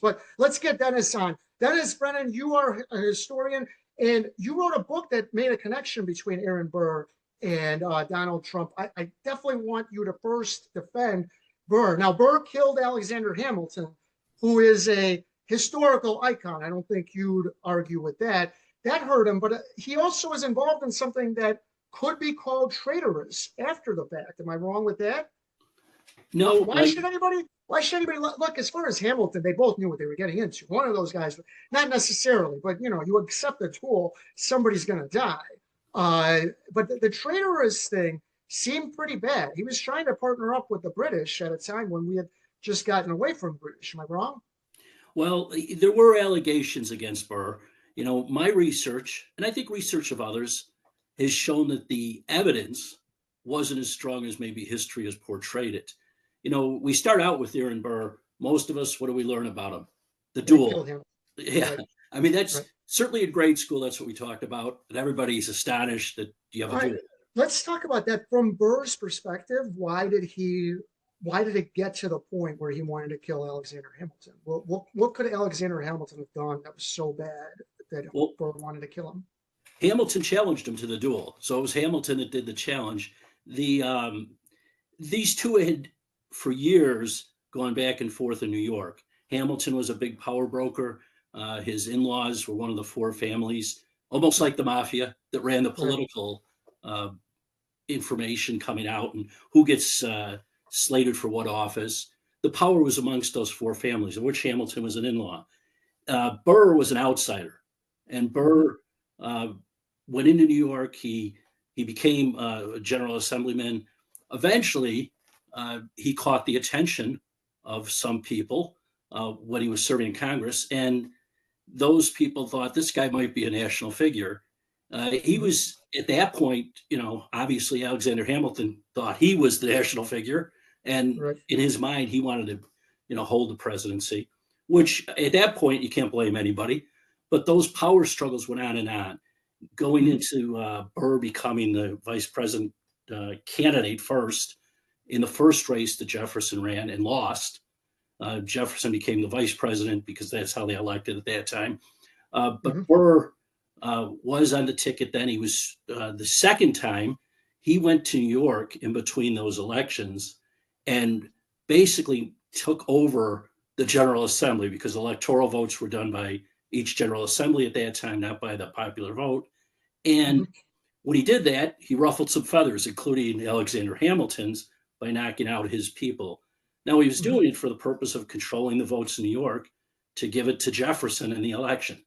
But let's get Dennis on. Dennis Brennan, you are a historian, and you wrote a book that made a connection between Aaron Burr and Donald Trump. I definitely want you to first defend Burr. Now, Burr killed Alexander Hamilton, who is a historical icon. I don't think you'd argue with that. That hurt him, but he also was involved in something that could be called traitorous after the fact. Am I wrong with that? No. Why should anybody look? As far as Hamilton, they both knew what they were getting into. One of those guys, not necessarily, but you accept the tool, somebody's going to die. But the traitorous thing seemed pretty bad. He was trying to partner up with the British at a time when we had just gotten away from British. Am I wrong? Well, there were allegations against Burr. My research, and I think research of others, has shown that the evidence wasn't as strong as maybe history has portrayed it. We start out with Aaron Burr. Most of us, what do we learn about him? The duel. Yeah. Right. I mean, that's right. Certainly in grade school, that's what we talked about. And everybody's astonished that you have a duel. Let's talk about that from Burr's perspective. Why did it get to the point where he wanted to kill Alexander Hamilton? What could Alexander Hamilton have done that was so bad that Burr wanted to kill him? Hamilton challenged him to the duel. So it was Hamilton that did the challenge. These two had, for years, gone back and forth in New York. Hamilton was a big power broker. His in-laws were one of the four families, almost like the mafia, that ran the political information coming out and who gets slated for what office. The power was amongst those four families, of which Hamilton was an in-law. Burr was an outsider, and Burr went into New York. He became a General Assemblyman. Eventually, he caught the attention of some people when he was serving in Congress, and those people thought this guy might be a national figure. He was, at that point, obviously Alexander Hamilton thought he was the national figure, and in his mind, he wanted to, hold the presidency, which at that point, you can't blame anybody. But those power struggles went on and on, going into Burr becoming the vice president candidate first. In the first race that Jefferson ran and lost, Jefferson became the vice president because that's how they elected at that time. But Burr was on the ticket then. He was the second time he went to New York in between those elections and basically took over the General Assembly because electoral votes were done by each General Assembly at that time, not by the popular vote. And when he did that, he ruffled some feathers, including Alexander Hamilton's, by knocking out his people. Now, he was doing it for the purpose of controlling the votes in New York to give it to Jefferson in the election.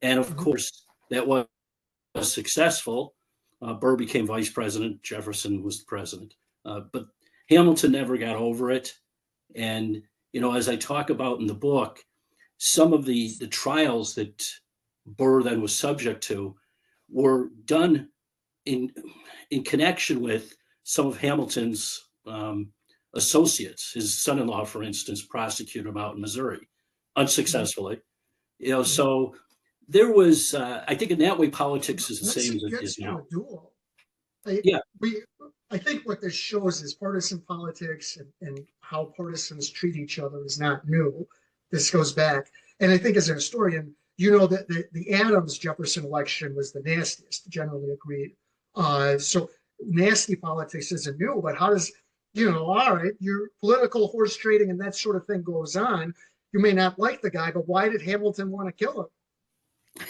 And of course, that was successful. Burr became vice president. Jefferson was the president. But Hamilton never got over it. And, as I talk about in the book, some of the trials that Burr then was subject to were done in connection with some of Hamilton's associates. His son-in-law, for instance, prosecuted him out in Missouri unsuccessfully. So there was, I think in that way, politics is the same as it is now. I think what this shows is partisan politics and how partisans treat each other is not new. This goes back. And I think as a historian, that the Adams-Jefferson election was the nastiest, generally agreed. So nasty politics isn't new, but how does, all right, your political horse trading and that sort of thing goes on. You may not like the guy, but why did Hamilton want to kill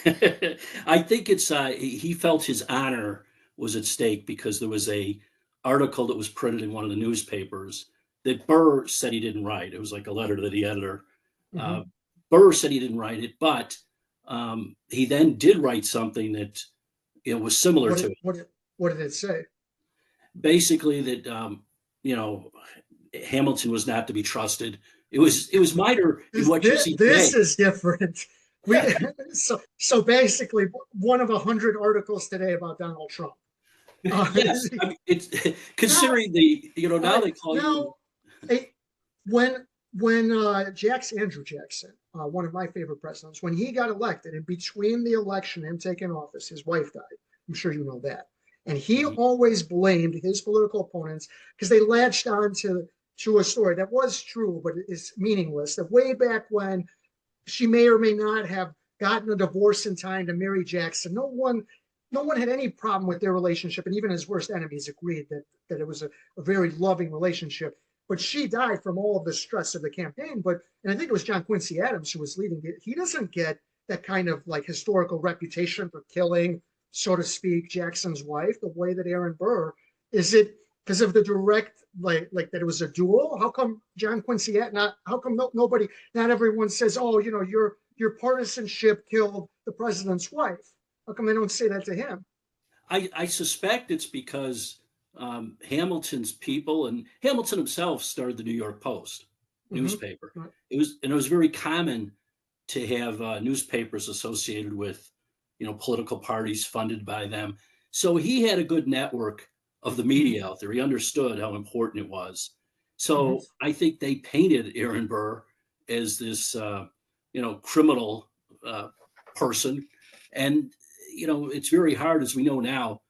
him? I think it's he felt his honor was at stake because there was a article that was printed in one of the newspapers that Burr said he didn't write. It was like a letter to the editor. Burr said he didn't write it, but he then did write something that was similar to it. What did it say? Basically that Hamilton was not to be trusted. It was minor in what you see today. This is different. So basically, one of 100 articles today about Donald Trump. Yes, I mean, it's considering now they call when Andrew Jackson, one of my favorite presidents, when he got elected, in between the election and him taking office, his wife died. I'm sure you know that. And he always blamed his political opponents because they latched on to a story that was true, but is meaningless. That way back when she may or may not have gotten a divorce in time to marry Jackson. No one had any problem with their relationship, and even his worst enemies agreed that it was a very loving relationship. But she died from all of the stress of the campaign. And I think it was John Quincy Adams who was leading it. He doesn't get that kind of like historical reputation for killing, so to speak, Jackson's wife the way that Aaron Burr. Is it because of the direct like that it was a duel? How come John Quincy not? How come nobody? Not everyone says, oh, your partisanship killed the president's wife. How come they don't say that to him? I suspect it's because Hamilton's people, and Hamilton himself started the New York Post newspaper. Right. It was very common to have newspapers associated with, political parties funded by them. So he had a good network of the media out there. He understood how important it was. So I think they painted Aaron Burr as this, criminal person, and it's very hard, as we know now,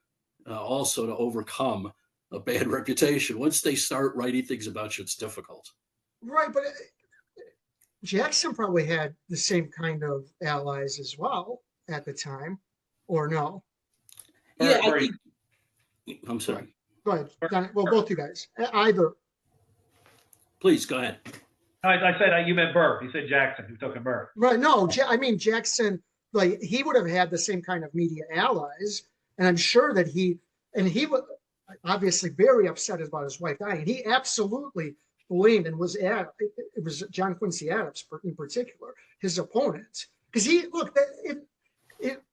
also to overcome a bad reputation. Once they start writing things about you, it's difficult. Right, but Jackson probably had the same kind of allies as well at the time, or no? Yeah, I think. I'm sorry. Go ahead. Well, both you guys. Either. Please go ahead. I said you meant Burr. You said Jackson. You took a Burr. Right. No, I mean Jackson. Like he would have had the same kind of media allies, and I'm sure that he was obviously very upset about his wife dying. He absolutely blamed and it was John Quincy Adams in particular, his opponent, because it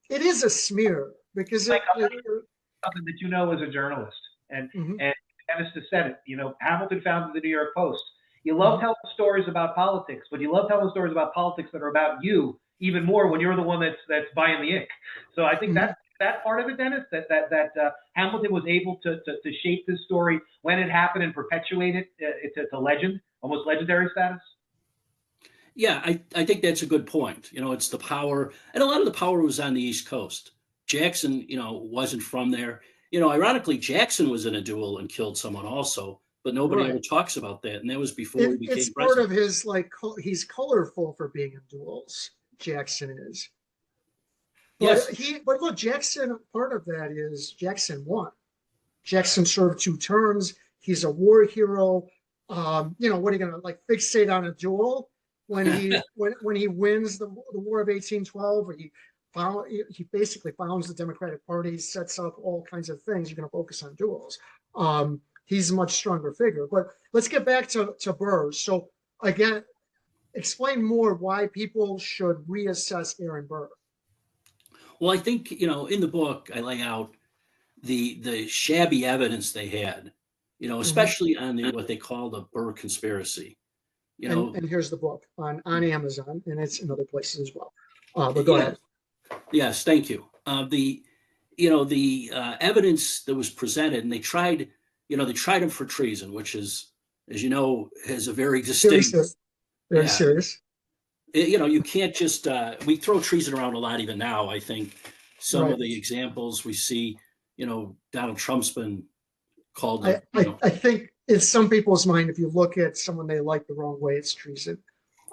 is a smear because something that as a journalist, and Dennis just said it. Hamilton founded the New York Post. You love telling stories about politics, but you love telling stories about politics that are about you even more when you're the one that's buying the ink. So I think that part of it, Dennis, that Hamilton was able to shape this story when it happened and perpetuate it to legend, almost legendary status. Yeah, I think that's a good point. It's the power, and a lot of the power was on the East Coast. Jackson, wasn't from there. Ironically, Jackson was in a duel and killed someone also, but nobody ever talks about that. And that was before he became president. Part of his, he's colorful for being in duels. Jackson is. But yes. But look, Jackson, part of that is Jackson won. Jackson served 2 terms. He's a war hero. What are you gonna fixate on a duel when he when he wins the War of 1812, where he basically founds the Democratic Party, sets up all kinds of things. You're gonna focus on duels. He's a much stronger figure. But let's get back to Burr. So again, explain more why people should reassess Aaron Burr. Well, I think, in the book, I lay out the shabby evidence they had, especially on what they call the Burr conspiracy. And here's the book on Amazon, and it's in other places as well. But go ahead. Yes, thank you. The evidence that was presented, and they tried him for treason, which is, as you know, has a very distinct. Very serious. You can't just we throw treason around a lot even now. I think some of the examples we see, Donald Trump's been called. I think in some people's mind, if you look at someone they like the wrong way, it's treason.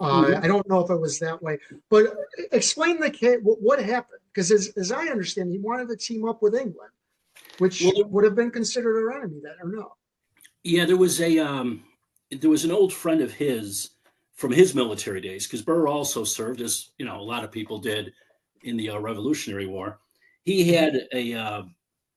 I don't know if it was that way, but explain the case. What happened? Because as I understand, he wanted to team up with England, which would have been considered our enemy then, or no? Yeah, there was an old friend of his from his military days, because Burr also served, as a lot of people did, in the Revolutionary War. He had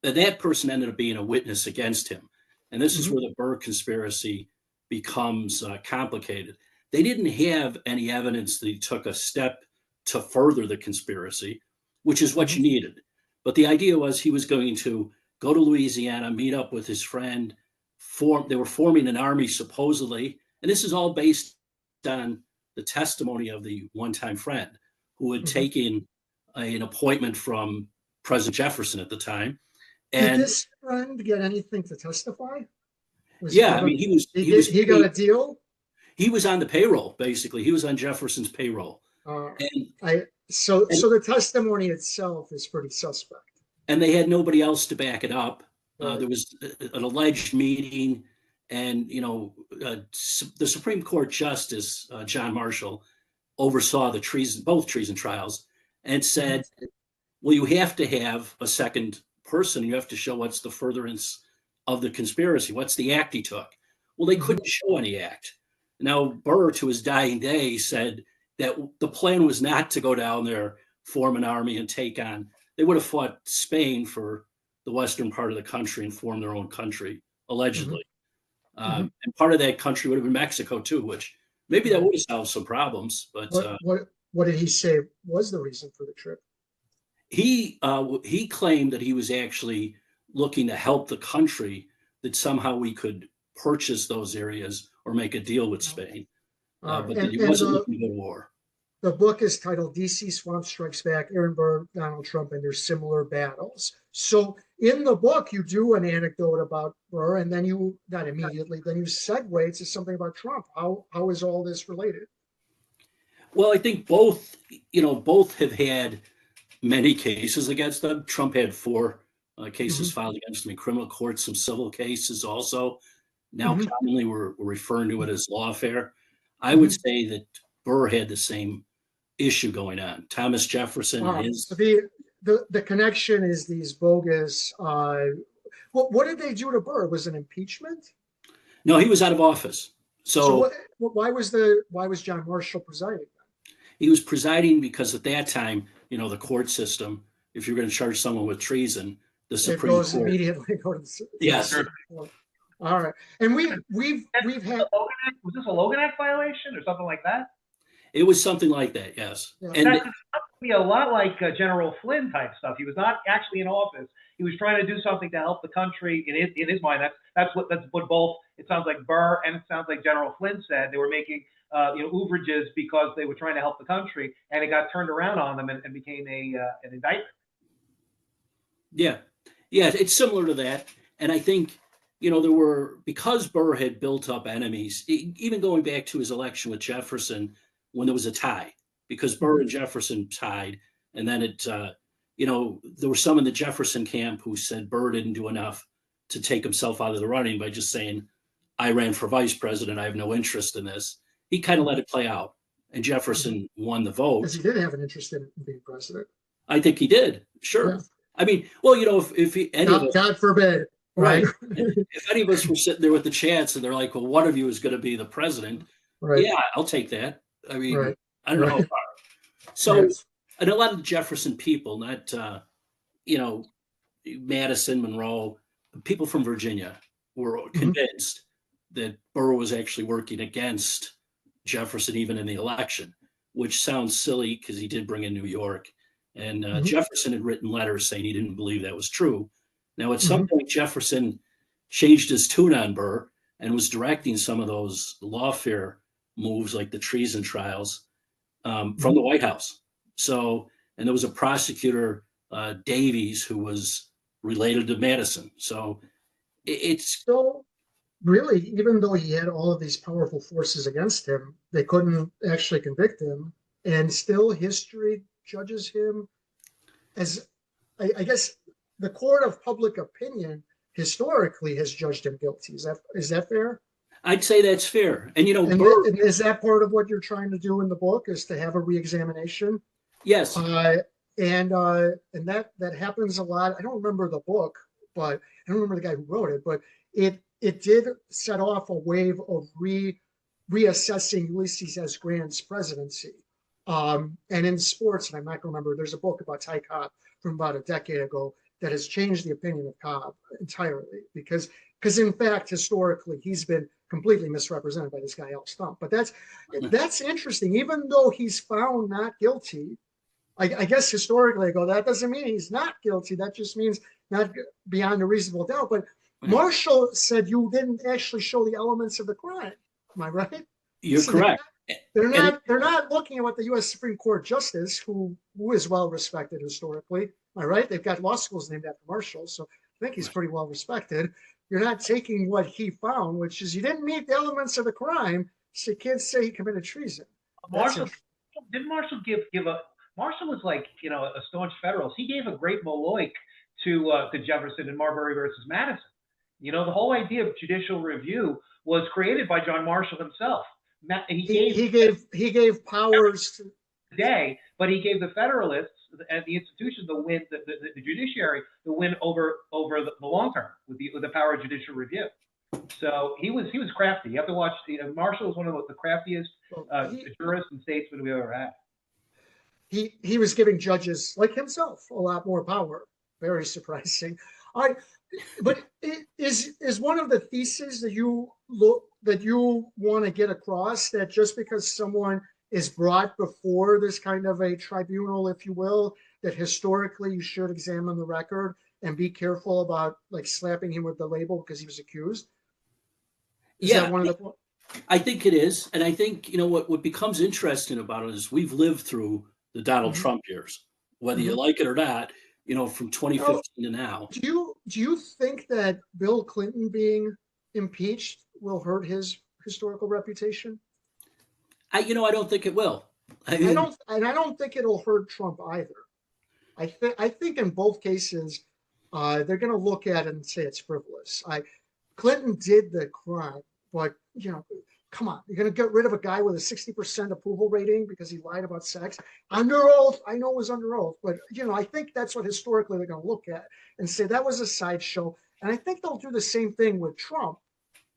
that person ended up being a witness against him, and this is where the Burr conspiracy becomes complicated. They didn't have any evidence that he took a step to further the conspiracy, which is what you needed. But the idea was he was going to go to Louisiana, meet up with his friend. They were forming an army supposedly, and this is all based on the testimony of the one-time friend who had taken an appointment from President Jefferson at the time. And did this friend get anything to testify? He got a deal. He was on the payroll, basically. He was on Jefferson's payroll. So the testimony itself is pretty suspect. And they had nobody else to back it up. There was an alleged meeting. And, the Supreme Court Justice, John Marshall, oversaw the both treason trials, and said, well, you have to have a second person. You have to show what's the furtherance of the conspiracy. What's the act he took? Well, they couldn't show any act. Now, Burr, to his dying day, said that the plan was not to go down there, form an army, and take on. They would have fought Spain for the western part of the country and formed their own country, allegedly. And part of that country would have been Mexico too, which maybe that would have solved some problems. But what did he say was the reason for the trip? He claimed that he was actually looking to help the country, that somehow we could purchase those areas or make a deal with Spain, but that he wasn't looking to go to war. The book is titled DC Swamp Strikes Back, Aaron Burr, Donald Trump, and Their Similar Battles. So in the book, you do an anecdote about Burr, and then you, not immediately, then you segue to something about Trump. How is all this related? Well, I think both have had many cases against them. Trump had 4 cases filed against him in criminal court, some civil cases also. Now, commonly we're referring to it as lawfare. I would say that Burr had the same issue going on. Thomas Jefferson and his... The connection is these bogus... what did they do to Burr? Was it impeachment? No, he was out of office. So why was John Marshall presiding? He was presiding because at that time, the court system, if you're going to charge someone with treason, the Supreme Court immediately go to the yes. All right, and we've had. Was this a Logan Act violation or something like that? It was something like that, yes. Yeah. And that could be a lot like General Flynn type stuff. He was not actually in office. He was trying to do something to help the country. In his mind, that's what both. It sounds like Burr and it sounds like General Flynn said they were making overages because they were trying to help the country, and it got turned around on them and became an indictment. Yeah, it's similar to that, and I think because Burr had built up enemies, even going back to his election with Jefferson when there was a tie, because Burr and Jefferson tied, and then there were some in the Jefferson camp who said Burr didn't do enough to take himself out of the running by just saying, I ran for vice president, I have no interest in this. He kind of let it play out, and Jefferson won the vote. Because he did have an interest in being president. I think he did, sure. Yeah. I mean, well, God forbid. Right. If any of us were sitting there with the chance and they're like, well, one of you is going to be the president. Right. Yeah, I'll take that. I mean, I don't know how far. So, and a lot of the Jefferson people, not, Madison, Monroe, people from Virginia were convinced that Burr was actually working against Jefferson even in the election, which sounds silly because he did bring in New York. And Jefferson had written letters saying he didn't believe that was true. Now, at some point, Jefferson changed his tune on Burr and was directing some of those lawfare moves, like the treason trials, from the White House. So, and there was a prosecutor, Davies, who was related to Madison. So, it's so really, even though he had all of these powerful forces against him, they couldn't actually convict him, and still history judges him as, I guess, the court of public opinion historically has judged him guilty. Is that fair? I'd say that's fair. And Burr, and is that part of what you're trying to do in the book, is to have a reexamination? Yes. And that happens a lot. I don't remember the book, but I don't remember the guy who wrote it, but it did set off a wave of reassessing Ulysses S. Grant's presidency. And in sports, and I'm not going to remember, there's a book about Ty Cobb from about a decade ago that has changed the opinion of Cobb entirely, because in fact, historically, he's been completely misrepresented by this guy, Al Stump. But that's interesting. Even though he's found not guilty, I guess historically I go, that doesn't mean he's not guilty. That just means not beyond a reasonable doubt. But Marshall said you didn't actually show the elements of the crime. Am I right? You're correct. They're not looking at what the U.S. Supreme Court Justice, who is well respected historically. Am I right? They've got law schools named after Marshall, so I think he's pretty well respected. You're not taking what he found, which is you didn't meet the elements of the crime, so you can't say he committed treason. Didn't Marshall Marshall was like, a staunch Federalist. He gave a great Moloch to Jefferson in Marbury versus Madison. The whole idea of judicial review was created by John Marshall himself. He gave powers to, day, but he gave the Federalists and the institution the win, the judiciary the win over the long term with the power of judicial review. So he was crafty. You have to watch. Marshall is one of the craftiest jurists and statesmen we've ever had. He was giving judges like himself a lot more power. Very surprising. All right, but is one of the theses that you want to get across that just because someone is brought before this kind of a tribunal, if you will, that historically you should examine the record and be careful about like slapping him with the label because he was accused? Is that one of the? I think it is, and I think what becomes interesting about it is we've lived through the Donald Trump years, whether you like it or not. From 2015 to now. Do you think that Bill Clinton being impeached will hurt his historical reputation? I don't think it will. I don't think it'll hurt Trump either. I think in both cases, they're going to look at it and say it's frivolous. Clinton did the crime, but come on, you're going to get rid of a guy with a 60% approval rating because he lied about sex under oath. I know it was under oath, but I think that's what historically they're going to look at and say that was a sideshow. And I think they'll do the same thing with Trump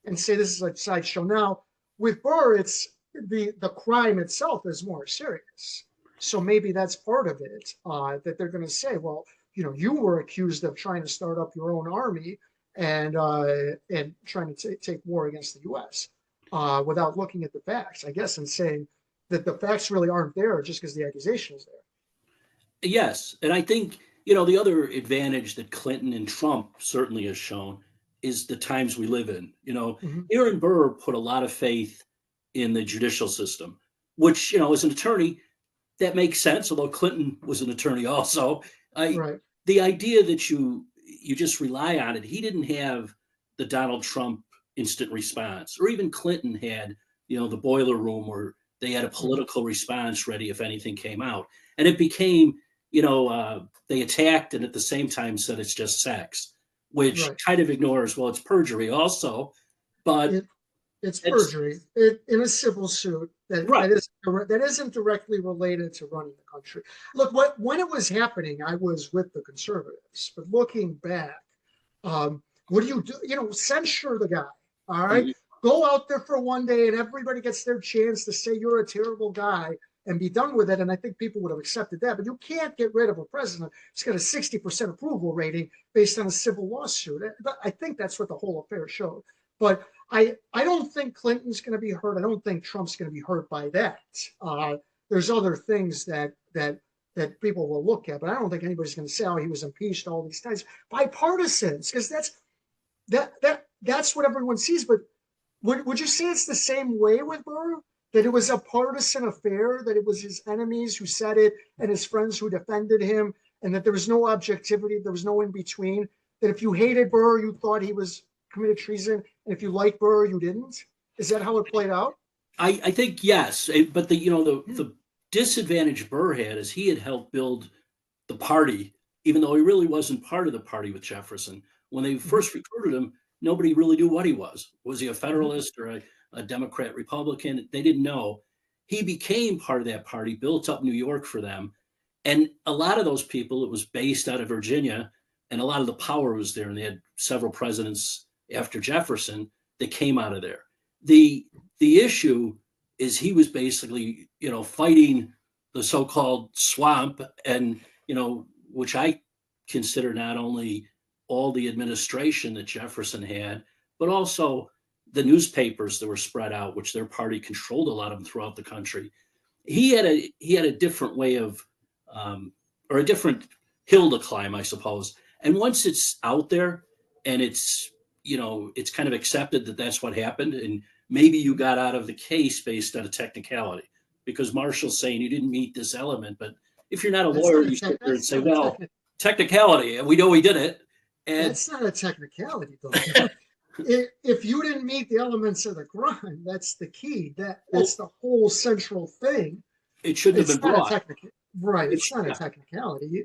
and say this is a sideshow. Now with Burr, it's the crime itself is more serious. So maybe that's part of it, that they're going to say, well, you were accused of trying to start up your own army and trying to take war against the U.S. Without looking at the facts, I guess, and saying that the facts really aren't there just because the accusation is there. Yes, and I think the other advantage that Clinton and Trump certainly has shown is the times we live in. Aaron Burr put a lot of faith in the judicial system, which as an attorney, that makes sense. Although Clinton was an attorney also, Right. The idea that you just rely on it. He didn't have the Donald Trump instant response, or even Clinton had, the boiler room where they had a political response ready if anything came out. And it became, they attacked and at the same time said it's just sex, which kind of ignores, well, it's perjury also, but it's perjury in a civil suit that isn't directly related to running the country. Look, when it was happening, I was with the conservatives, but looking back, what do you do? Censure the guy. All right. Go out there for one day and everybody gets their chance to say you're a terrible guy and be done with it. And I think people would have accepted that. But you can't get rid of a president who's got a 60% approval rating based on a civil lawsuit. I think that's what the whole affair showed. But I don't think Clinton's going to be hurt. I don't think Trump's going to be hurt by that. There's other things that people will look at, but I don't think anybody's going to say, oh, he was impeached all these times. Bipartisans, because that's what everyone sees. But would you say it's the same way with Burr? That it was a partisan affair, that it was his enemies who said it and his friends who defended him, and that there was no objectivity, there was no in between? That if you hated Burr, you thought he was committed treason, and if you liked Burr, you didn't? Is that how it played out? I think yes, but the disadvantage Burr had is he had helped build the party, even though he really wasn't part of the party with Jefferson. When they first recruited him, nobody really knew what he was. Was he a Federalist or a Democrat, Republican? They didn't know. He became part of that party, built up New York for them. And a lot of those people, it was based out of Virginia, and a lot of the power was there. And they had several presidents after Jefferson that came out of there. The issue is he was basically, fighting the so-called swamp, and, which I consider not only all the administration that Jefferson had, but also the newspapers that were spread out, which their party controlled a lot of them throughout the country. He had a different way of, or a different hill to climb, I suppose. And once it's out there and it's kind of accepted that that's what happened, and maybe you got out of the case based on a technicality, because Marshall's saying you didn't meet this element. But if you're not a lawyer, you sit there and say, well, technicality, and we know we did it. And that's not a technicality, though. If you didn't meet the elements of the crime, that's the key. That's the whole central thing. It shouldn't have been brought. Right. It's not a technicality.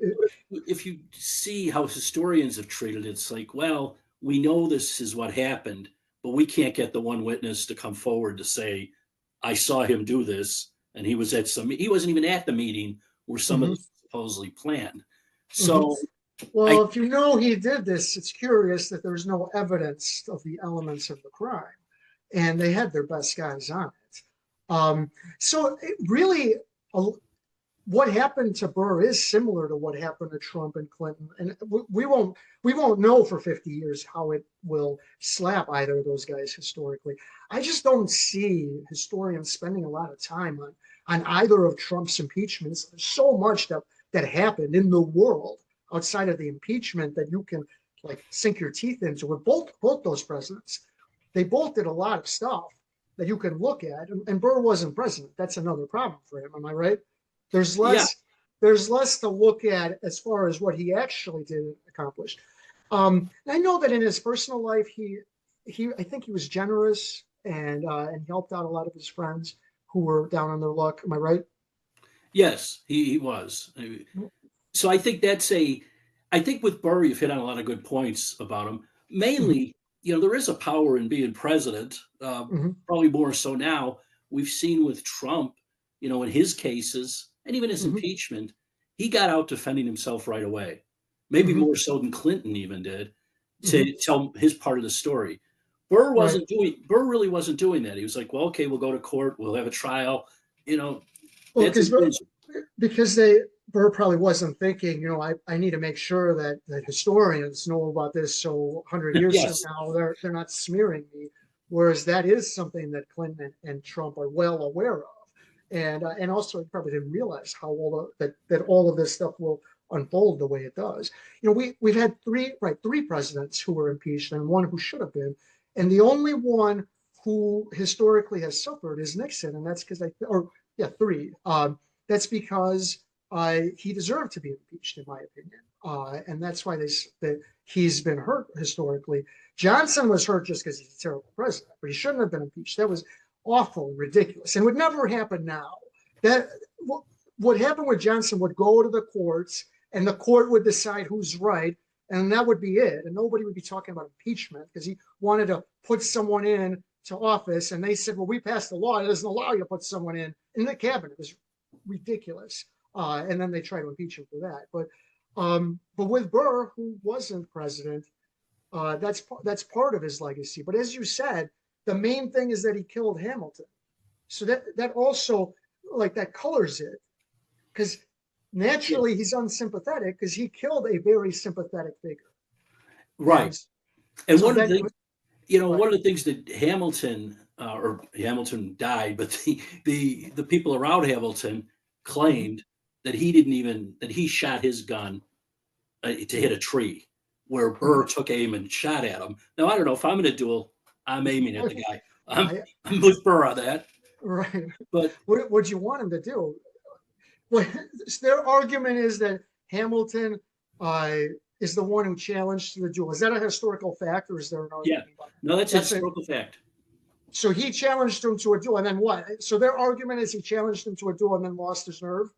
If you see how historians have treated it, it's like, well, we know this is what happened, but we can't get the one witness to come forward to say, I saw him do this, and he was at he wasn't even at the meeting where some of Mhm. this was supposedly planned. Mhm. So Well, I if you know he did this, it's curious that there's no evidence of the elements of the crime, and they had their best guys on it. So it really, a, what happened to Burr is similar to what happened to Trump and Clinton, and we won't know for 50 years how it will slap either of those guys historically. I just don't see historians spending a lot of time on either of Trump's impeachments. There's so much that happened in the world outside of the impeachment that you can like sink your teeth into. With both those presidents, they both did a lot of stuff that you can look at, and Burr wasn't president. That's another problem for him. Am I right? There's yeah, less there's less to look at as far as what he actually did accomplish. I know that in his personal life, he I think he was generous and helped out a lot of his friends who were down on their luck. Am I right? yes, he was. So I think I think with Burr, you've hit on a lot of good points about him. Mm-hmm, Mainly, there is a power in being president. mm-hmm, Probably more so now. We've seen with Trump, in his cases and even his mm-hmm, impeachment, he got out defending himself right away. Maybe mm-hmm, more so than Clinton even did mm-hmm. to tell his part of the story. Right. Burr really wasn't doing that. He was like, well, okay, we'll go to court, we'll have a trial. You know, Well, that's a loser. because Burr probably wasn't thinking, I need to make sure that historians know about this so 100 years from Yes. now they're not smearing me. Whereas that is something that Clinton and Trump are well aware of, and also he probably didn't realize how that all of this stuff will unfold the way it does. We've had three presidents who were impeached and one who should have been, and the only one who historically has suffered is Nixon, and that's because or yeah, three. That's because he deserved to be impeached, in my opinion, and that's why that he's been hurt historically. Johnson was hurt just because he's a terrible president, but he shouldn't have been impeached. That was awful, ridiculous, and would never happen now. That what happened with Johnson would go to the courts, and the court would decide who's right, and that would be it, and nobody would be talking about impeachment because he wanted to put someone in to office, and they said, well, we passed the law. It doesn't allow you to put someone in the cabinet. It was ridiculous. And then they try to impeach him for that. But with Burr, who wasn't president, that's part of his legacy. But as you said, the main thing is that he killed Hamilton. So that also that colors it because Yeah. naturally he's unsympathetic because he killed a very sympathetic figure. Right. And And so then, one of the things that Hamilton died, but the people around Hamilton claimed that he shot his gun to hit a tree, where Burr took aim and shot at him. Now I don't know if I'm in a duel, I'm aiming at the guy. I'm with Burr on that, right. but What you want him to do? Well, their argument is that Hamilton is the one who challenged the duel. Is that a historical fact, or is there an yeah, argument about no, that's a that? historical fact. So he challenged him to a duel, and then what? So their argument is he challenged him to a duel and then lost his nerve.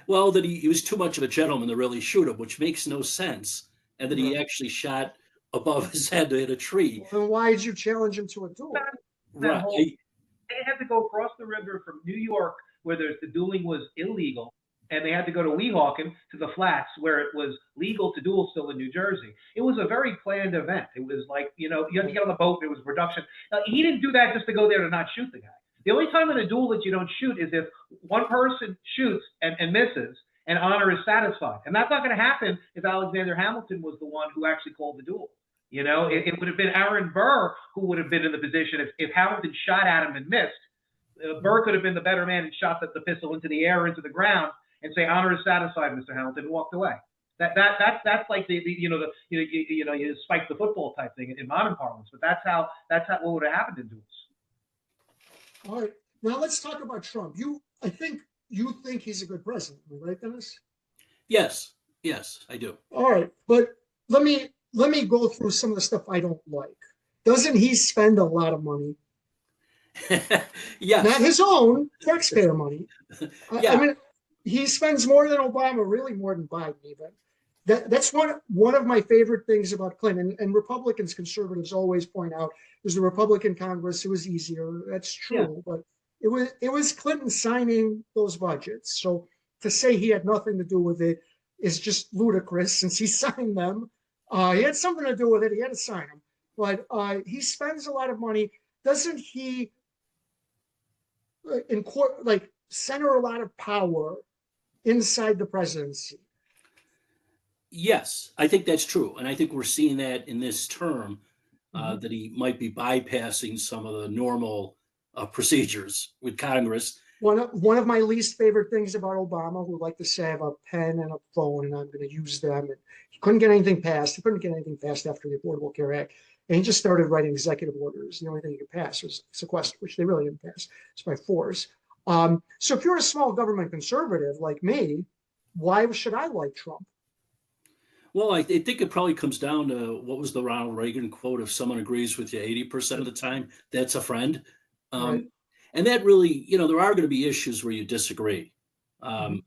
Well, that he was too much of a gentleman to really shoot him, which makes no sense, and that he Right. actually shot above his head to hit a tree. Well, then why did you challenge him to a duel? That Right. whole they had to go across the river from New York, where the dueling was illegal, and they had to go to Weehawken to the flats where it was legal to duel still in New Jersey. It was a very planned event. It was like, you had to get on the boat. It was production. Now, he didn't do that just to go there to not shoot the guy. The only time in a duel that you don't shoot is if one person shoots and misses and honor is satisfied. And that's not going to happen if Alexander Hamilton was the one who actually called the duel. It would have been Aaron Burr who would have been in the position if Hamilton shot at him and missed. Burr could have been the better man and shot the pistol into the air, into the ground, and say, "Honor is satisfied, Mr. Hamilton," and walked away. That's like you spike the football type thing in modern parlance. But that's how what would have happened in duels. All right. Now let's talk about Trump. I think you think he's a good president, right, Dennis? Yes, I do. All right, but let me go through some of the stuff I don't like. Doesn't he spend a lot of money? Yes. Not his own, taxpayer money. Yeah. I mean, he spends more than Obama, really more than Biden even. That's one of my favorite things about Clinton, and Republicans, conservatives always point out there's a Republican Congress. It was easier. That's true, but it was Clinton signing those budgets. So to say he had nothing to do with it is just ludicrous since he signed them. He had something to do with it. He had to sign them. But he spends a lot of money. Doesn't he center a lot of power inside the presidency? Yes, I think that's true. And I think we're seeing that in this term, that he might be bypassing some of the normal procedures with Congress. One of my least favorite things about Obama, who liked to say I have a pen and a phone and I'm going to use them. And he couldn't get anything passed. He couldn't get anything passed after the Affordable Care Act. And he just started writing executive orders. The only thing he could pass was sequester, which they really didn't pass. It's by force. So if you're a small government conservative like me, why should I like Trump? Well, I think it probably comes down to what was the Ronald Reagan quote: if someone agrees with you 80% of the time, that's a friend. Right. And that really, there are going to be issues where you disagree. And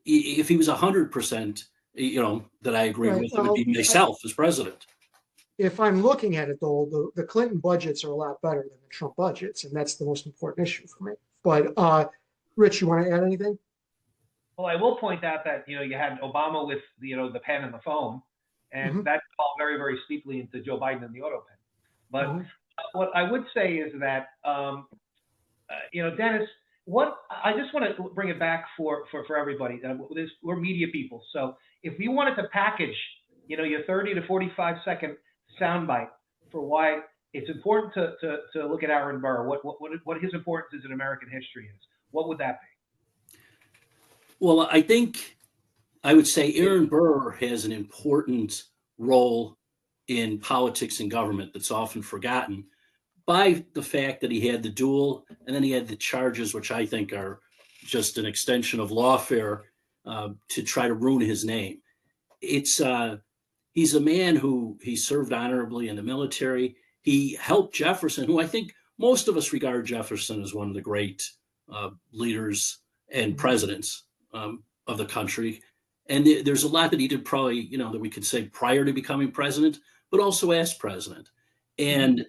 if he was 100%, that I agree Right. with, it would be myself as president. If I'm looking at it, though, the Clinton budgets are a lot better than the Trump budgets, and that's the most important issue for me. But Rich, you want to add anything? Well, I will point out that you had Obama with the pen and the phone, and that fell very, very steeply into Joe Biden and the auto pen. But what I would say is that Dennis, I just want to bring it back for everybody. We're media people, so if we wanted to package your 30 to 45-second soundbite for why it's important to look at Aaron Burr, what his importance in American history is, what would that be? Well, I think I would say Aaron Burr has an important role in politics and government that's often forgotten by the fact that he had the duel and then he had the charges, which I think are just an extension of lawfare to try to ruin his name. He's a man who he served honorably in the military. He helped Jefferson, who I think most of us regard Jefferson as one of the great leaders and presidents of the country. And there's a lot that he did probably, that we could say prior to becoming president, but also as president. And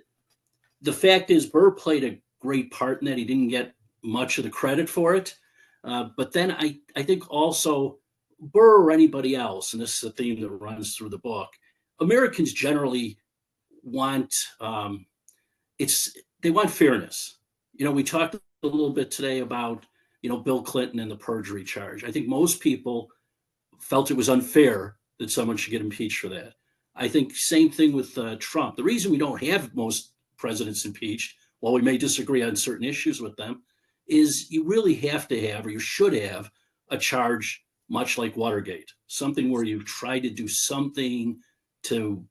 the fact is, Burr played a great part in that. He didn't get much of the credit for it. But then I think also Burr or anybody else, and this is a theme that runs through the book, Americans generally want, they want fairness. We talked a little bit today about, Bill Clinton and the perjury charge. I think most people felt it was unfair that someone should get impeached for that. I think same thing with Trump. The reason we don't have most presidents impeached, while we may disagree on certain issues with them, is you really have to have, or you should have, a charge much like Watergate, something where you've tried to do something to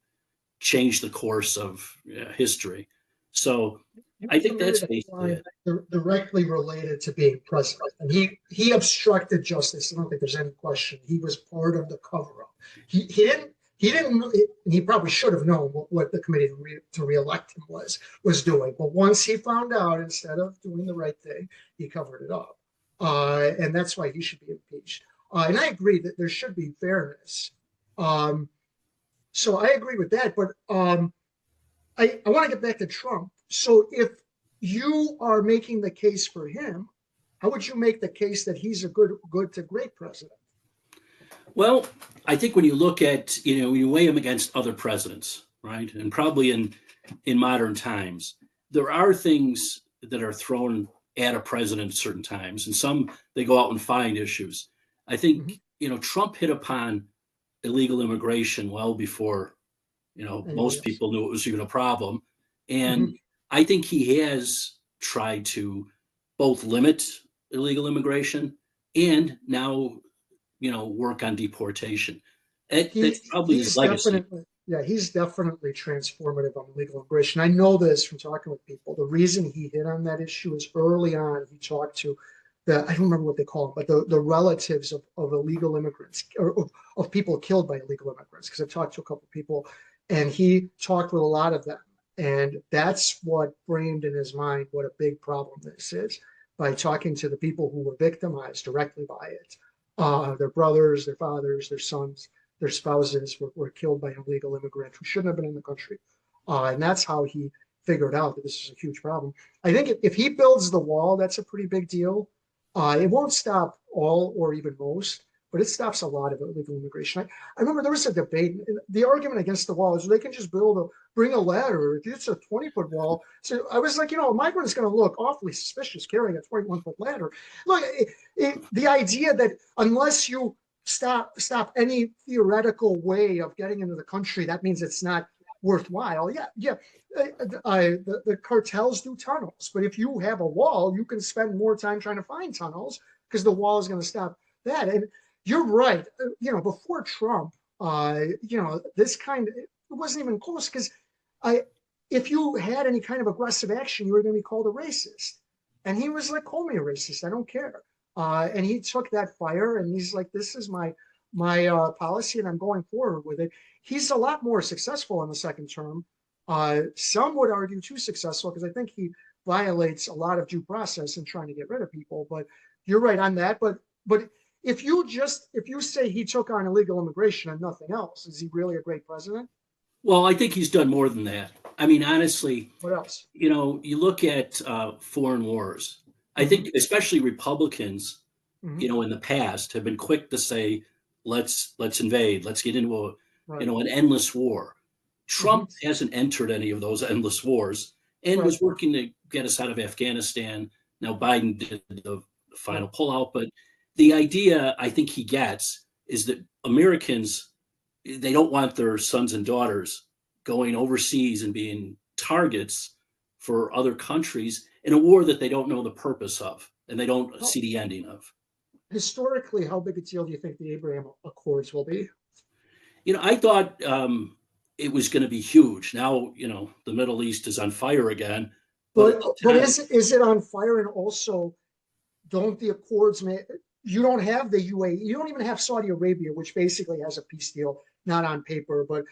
change the course of history. So I think that's basically it. Directly related to being president. And he obstructed justice. I don't think there's any question. He was part of the cover-up. He probably should have known what the committee to reelect him was doing. But once he found out, instead of doing the right thing, he covered it up. And that's why he should be impeached. And I agree that there should be fairness. So I agree with that. But I want to get back to Trump. So if you are making the case for him, how would you make the case that he's a good to great president? Well, I think when you look at, when you weigh him against other presidents, right, and probably in modern times, there are things that are thrown at a president at certain times, and some they go out and find issues. I think, Trump hit upon illegal immigration well before, most people knew it was even a problem. And I think he has tried to both limit illegal immigration and now, work on deportation. That's probably his legacy. He's definitely transformative on illegal immigration. I know this from talking with people. The reason he hit on that issue is early on he talked to I don't remember what they call them, but the relatives of illegal immigrants or of people killed by illegal immigrants. Because I've talked to a couple of people, and he talked with a lot of them. And that's what framed in his mind what a big problem this is, by talking to the people who were victimized directly by it. Their brothers, their fathers, their sons, their spouses were killed by an illegal immigrant who shouldn't have been in the country. And that's how he figured out that this is a huge problem. I think if he builds the wall, that's a pretty big deal. It won't stop all or even most, but it stops a lot of illegal immigration. I remember there was a debate. The argument against the wall is they can just bring a ladder. It's a 20-foot wall. So I was like, a migrant is going to look awfully suspicious carrying a 21-foot ladder. Look, the idea that unless you stop any theoretical way of getting into the country, that means it's not worthwhile. Yeah. The cartels do tunnels, but if you have a wall, you can spend more time trying to find tunnels because the wall is going to stop that. And you're right. Before Trump, this it wasn't even close because if you had any kind of aggressive action, you were going to be called a racist. And he was like, call me a racist. I don't care. And he took that fire and he's like, this is my policy and I'm going forward with it. He's a lot more successful in the second term. Some would argue too successful because I think he violates a lot of due process in trying to get rid of people. But you're right on that. But if you say he took on illegal immigration and nothing else, is he really a great president? Well, I think he's done more than that. I mean, honestly, what else? You look at foreign wars. I think especially Republicans, in the past have been quick to say, let's invade, let's get into an endless war. Trump hasn't entered any of those endless wars and was working to get us out of Afghanistan. Now Biden did the final pullout, but the idea I think he gets is that Americans, they don't want their sons and daughters going overseas and being targets for other countries in a war that they don't know the purpose of and they don't see the ending of. Historically, how big a deal do you think the Abraham Accords will be? I thought it was going to be huge. Now, the Middle East is on fire again. But is it on fire? And also, don't the Accords you don't have the UAE, you don't even have Saudi Arabia, which basically has a peace deal, not on paper, but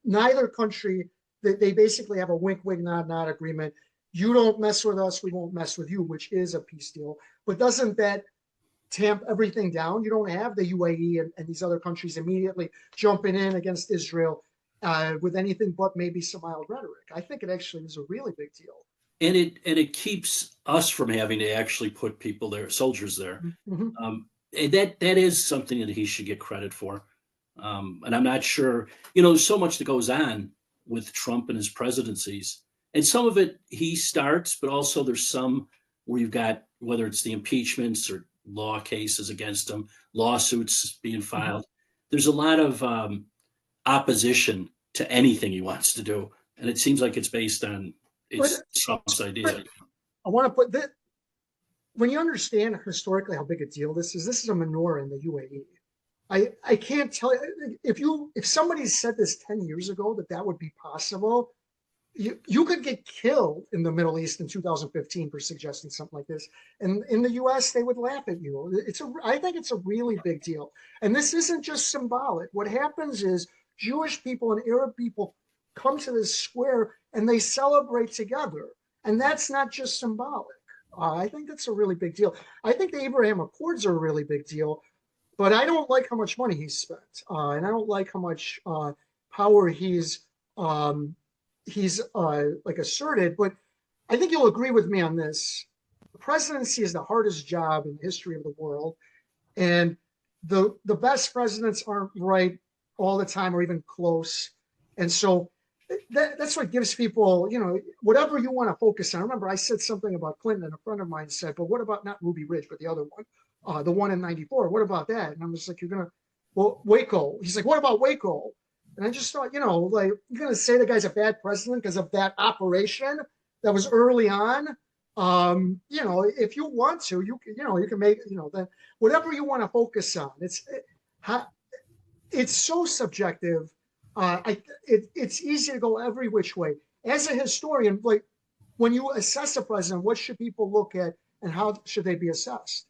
neither country, they basically have a wink, nod, nod agreement. You don't mess with us, we won't mess with you, which is a peace deal. But doesn't that tamp everything down? You don't have the UAE and these other countries immediately jumping in against Israel with anything but maybe some mild rhetoric. I think it actually is a really big deal. And it keeps us from having to actually put people there, soldiers there. And that is something that he should get credit for. And I'm not sure, there's so much that goes on with Trump and his presidencies. And some of it he starts, but also there's some where you've got, whether it's the impeachments or law cases against him, lawsuits being filed. There's a lot of opposition to anything he wants to do. And it seems like it's based on Trump's idea. I want to put that, when you understand historically how big a deal this is a menorah in the UAE. I can't tell you, if somebody said this 10 years ago that would be possible, you could get killed in the Middle East in 2015 for suggesting something like this. And in the US, they would laugh at you. I think it's a really big deal. And this isn't just symbolic. What happens is Jewish people and Arab people come to this square and they celebrate together. And that's not just symbolic. I think that's a really big deal. I think the Abraham Accords are a really big deal, but I don't like how much money he's spent. And I don't like how much power he's asserted, but I think you'll agree with me on this. The presidency is the hardest job in the history of the world. And the best presidents aren't right all the time or even close. And so that's what gives people, whatever you want to focus on. I remember I said something about Clinton and a friend of mine said, but what about not Ruby Ridge, but the other one, the one in 94? What about that? And I was like, Waco. He's like, what about Waco? And I just thought, you're going to say the guy's a bad president because of that operation that was early on. If you want to, you can make, then whatever you want to focus on. It's so subjective. It's easy to go every which way. As a historian, when you assess a president, what should people look at and how should they be assessed?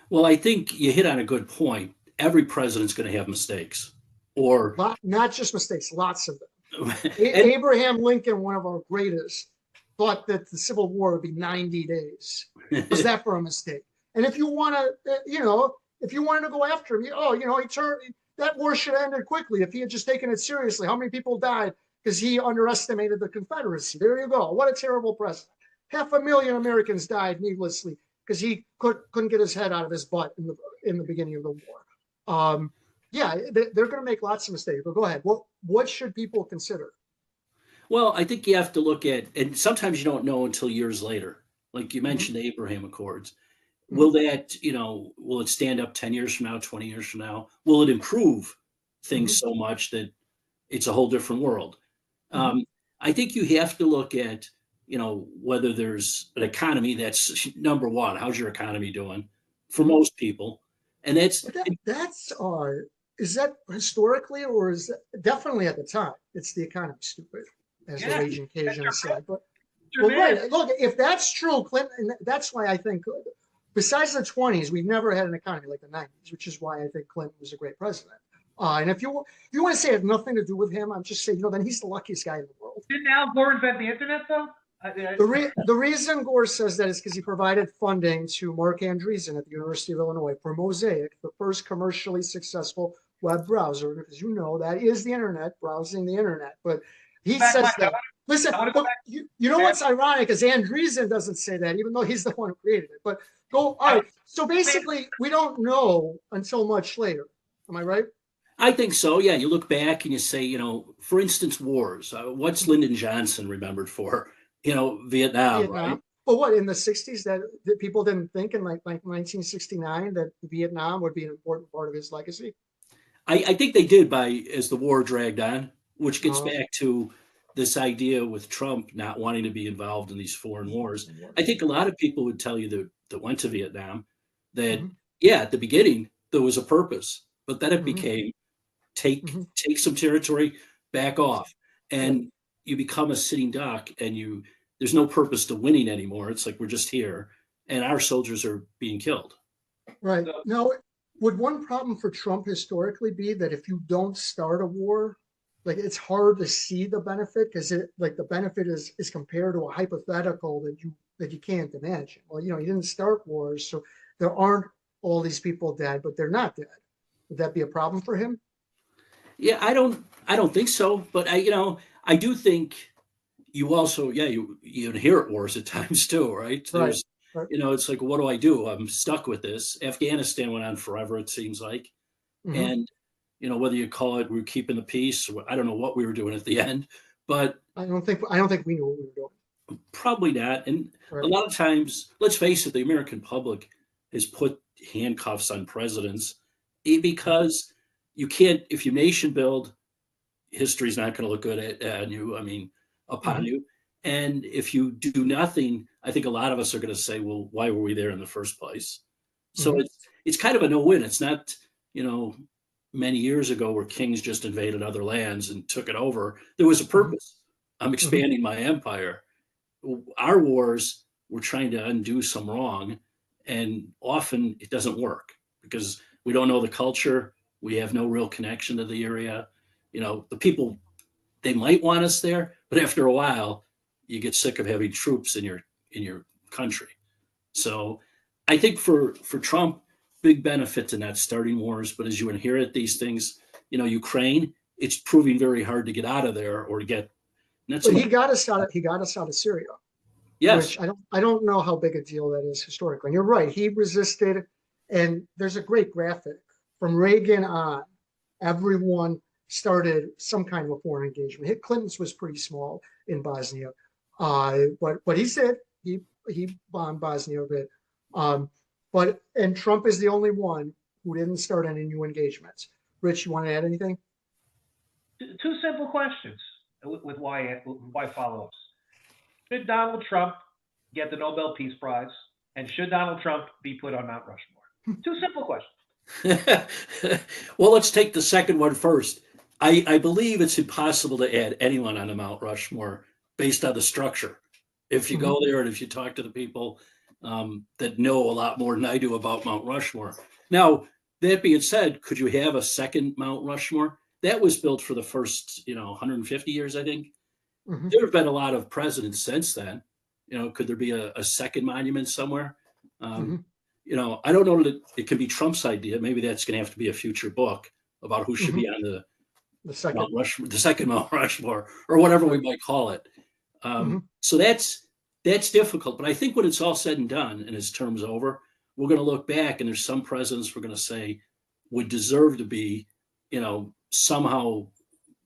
Well, I think you hit on a good point. Every president's going to have mistakes. Or not just mistakes, lots of them. Abraham Lincoln, one of our greatest, thought that the Civil War would be 90 days. Was that for a mistake? And if you want to, if you wanted to go after him, he turned, that war should have ended quickly if he had just taken it seriously. How many people died? because he underestimated the Confederacy. There you go. What a terrible president. 500,000 Americans died needlessly because he couldn't get his head out of his butt in the beginning of the war. Yeah, they're going to make lots of mistakes. But go ahead. What should people consider? Well, I think you have to look at, and sometimes you don't know until years later. Like you Mm-hmm. mentioned, the Abraham Accords. Will that, will it stand up 10 years from now, 20 years from now? Will it improve things Mm-hmm. so much that it's a whole different world? Mm-hmm. I think you have to look at, whether there's an economy that's number one. How's your economy doing for Mm-hmm. most people? And that's, But that's is that historically, or is that definitely at the time? It's the economy, stupid, as the raging Cajun said. But well, right. Look, if that's true, Clinton. That's why I think, besides the 20s, we've never had an economy like the 90s, which is why I think Clinton was a great president. And if you want to say it had nothing to do with him, I'm just saying, then he's the luckiest guy in the world. Didn't Al Gore invent the internet, though? The reason Gore says that is because he provided funding to Mark Andreessen at the University of Illinois for Mosaic, the first commercially successful web browser. Because that is the internet, browsing the internet. But he says that. Listen, you know what's ironic is Andreessen doesn't say that, even though he's the one who created it. But all right. So basically, we don't know until much later. Am I right? I think so. Yeah. You look back and you say, for instance, wars. What's Lyndon Johnson remembered for? Vietnam, right? But what, in the 60s that people didn't think in like 1969 that Vietnam would be an important part of his legacy? I think they did as the war dragged on, which gets back to this idea with Trump not wanting to be involved in these foreign wars. I think a lot of people would tell you that went to Vietnam that, at the beginning there was a purpose, but then it became take some territory, back off. And you become a sitting duck and there's no purpose to winning anymore. It's like, we're just here and our soldiers are being killed. Right. Now, would one problem for Trump historically be that if you don't start a war, like it's hard to see the benefit because the benefit is compared to a hypothetical that you can't imagine. Well, he didn't start wars, so there aren't all these people dead, but they're not dead. Would that be a problem for him? Yeah, I don't think so. But I do think you also, you inherit wars at times too, right? There's, it's like, what do I do? I'm stuck with this. Afghanistan went on forever, it seems like. And, whether you call it, we're keeping the peace, or I don't know what we were doing at the end, but I don't think we knew what we were doing. Probably not. And a lot of times, let's face it, the American public has put handcuffs on presidents because you can't, if you nation build, history's not going to look good upon you. And if you do nothing, I think a lot of us are going to say, well, why were we there in the first place? So it's kind of a no-win. It's not, many years ago where kings just invaded other lands and took it over. There was a purpose. I'm expanding my empire. Our wars, we're trying to undo some wrong. And often it doesn't work because we don't know the culture. We have no real connection to the area. The people, they might want us there, but after a while, you get sick of having troops in your country. So I think for Trump, big benefit to not starting wars, but as you inherit these things, Ukraine, it's proving very hard to get out of there or to get. But he got us out of Syria. Yes, which I don't know how big a deal that is historically. And you're right, he resisted, and there's a great graphic from Reagan on. Everyone started some kind of a foreign engagement. Clinton's was pretty small in Bosnia, but he said he bombed Bosnia a bit. And Trump is the only one who didn't start any new engagements. Rich, you want to add anything? Two simple questions with why follow-ups. Should Donald Trump get the Nobel Peace Prize? And should Donald Trump be put on Mount Rushmore? Two simple questions. Well, let's take the second one first. I believe it's impossible to add anyone on a Mount Rushmore based on the structure. If you go there and if you talk to the people that know a lot more than I do about Mount Rushmore. Now, that being said, could you have a second Mount Rushmore? That was built for the first, 150 years, I think. There have been a lot of presidents since then. Could there be a second monument somewhere? I don't know that it can be Trump's idea. Maybe that's going to have to be a future book about who should be on The second. Mount Rushmore, the second Mount Rushmore, or whatever we might call it. So that's difficult. But I think when it's all said and done and his term's over, we're going to look back and there's some presidents we're going to say would deserve to be, somehow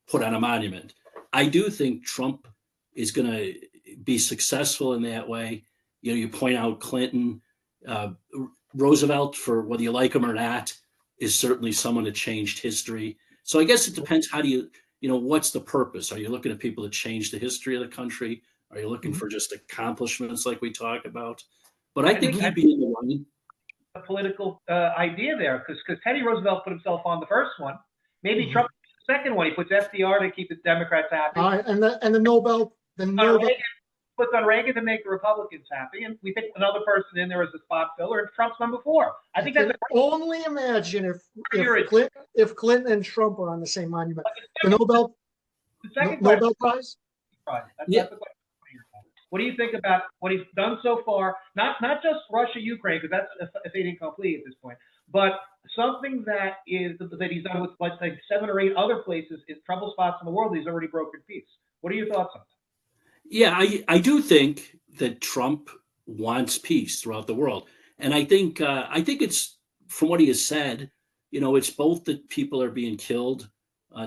put on a monument. I do think Trump is going to be successful in that way. You point out Clinton, Roosevelt, for whether you like him or not, is certainly someone that changed history. So I guess it depends. How do you, what's the purpose? Are you looking at people that changed the history of the country? Are you looking for just accomplishments like we talk about? But I think he'd be in the running. A political idea there, because Teddy Roosevelt put himself on the first one. Maybe Trump the second one. He puts FDR to keep the Democrats happy. And the Nobel. Reagan puts on Reagan to make the Republicans happy, and we pick another person in there as a spot filler, and Trump's number 4. I think that's only imagine if Clinton and Trump are on the same monument. The Nobel Prize. That's the question. What do you think about what he's done so far? Not just Russia, Ukraine, because that's a fait accompli at this point, but something that he's done with like 7 or 8 other places in trouble spots in the world. He's already broken peace. What are your thoughts on that? Yeah, I do think that Trump wants peace throughout the world, and I think it's, from what he has said, it's both that people are being killed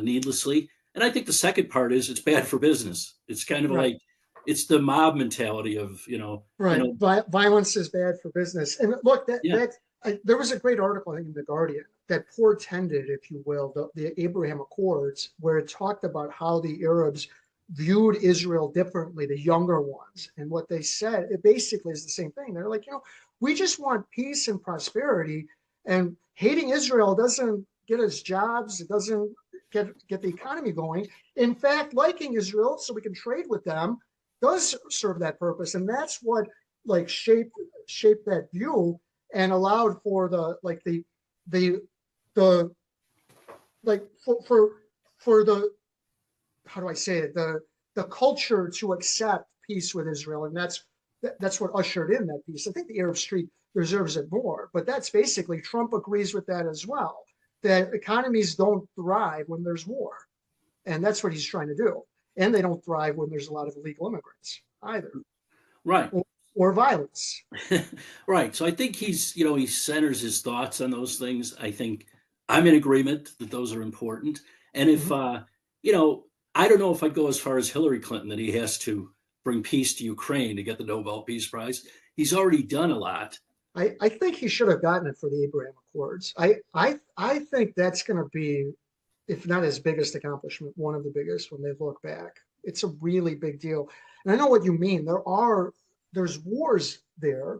needlessly, and I think the second part is it's bad for business. It's kind of like it's the mob mentality of violence is bad for business. And look, there was a great article, I think, in the Guardian that portended, if you will, the Abraham Accords, where it talked about how the Arabs viewed Israel differently, the younger ones. And what they said, it basically is the same thing. They're like, we just want peace and prosperity, and hating Israel doesn't get us jobs. It doesn't get the economy going. In fact, liking Israel so we can trade with them does serve that purpose. And that's what shaped that view and allowed for for the how do I say it, the culture to accept peace with Israel. And that's what ushered in that peace. I think the Arab Street deserves it more, but that's basically, Trump agrees with that as well, that economies don't thrive when there's war. And that's what he's trying to do. And they don't thrive when there's a lot of illegal immigrants either. Right. Or violence. Right. So I think he centers his thoughts on those things. I think I'm in agreement that those are important. And if, I don't know if I'd go as far as Hillary Clinton, that he has to bring peace to Ukraine to get the Nobel Peace Prize. He's already done a lot. I think he should have gotten it for the Abraham Accords. I think that's going to be, if not his biggest accomplishment, one of the biggest when they look back. It's a really big deal. And I know what you mean. There's wars there,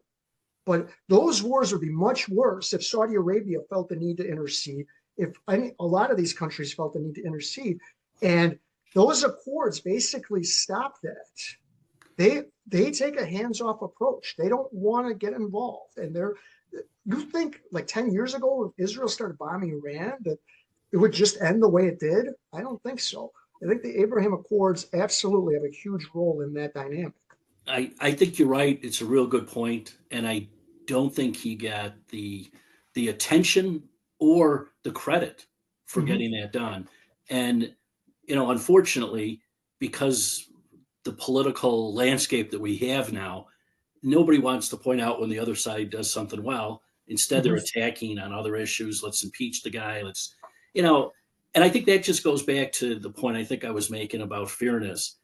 but those wars would be much worse if Saudi Arabia felt the need to intercede, if a lot of these countries felt the need to intercede. And those accords basically stop that. They take a hands-off approach. They don't want to get involved. And you think like 10 years ago, if Israel started bombing Iran, that it would just end the way it did? I don't think so. I think the Abraham Accords absolutely have a huge role in that dynamic. I think you're right. It's a real good point. And I don't think he got the attention or the credit for getting that done. And, unfortunately, because the political landscape that we have now, nobody wants to point out when the other side does something well. Instead, they're attacking on other issues. Let's impeach the guy. And I think that just goes back to the point I think I was making about fairness.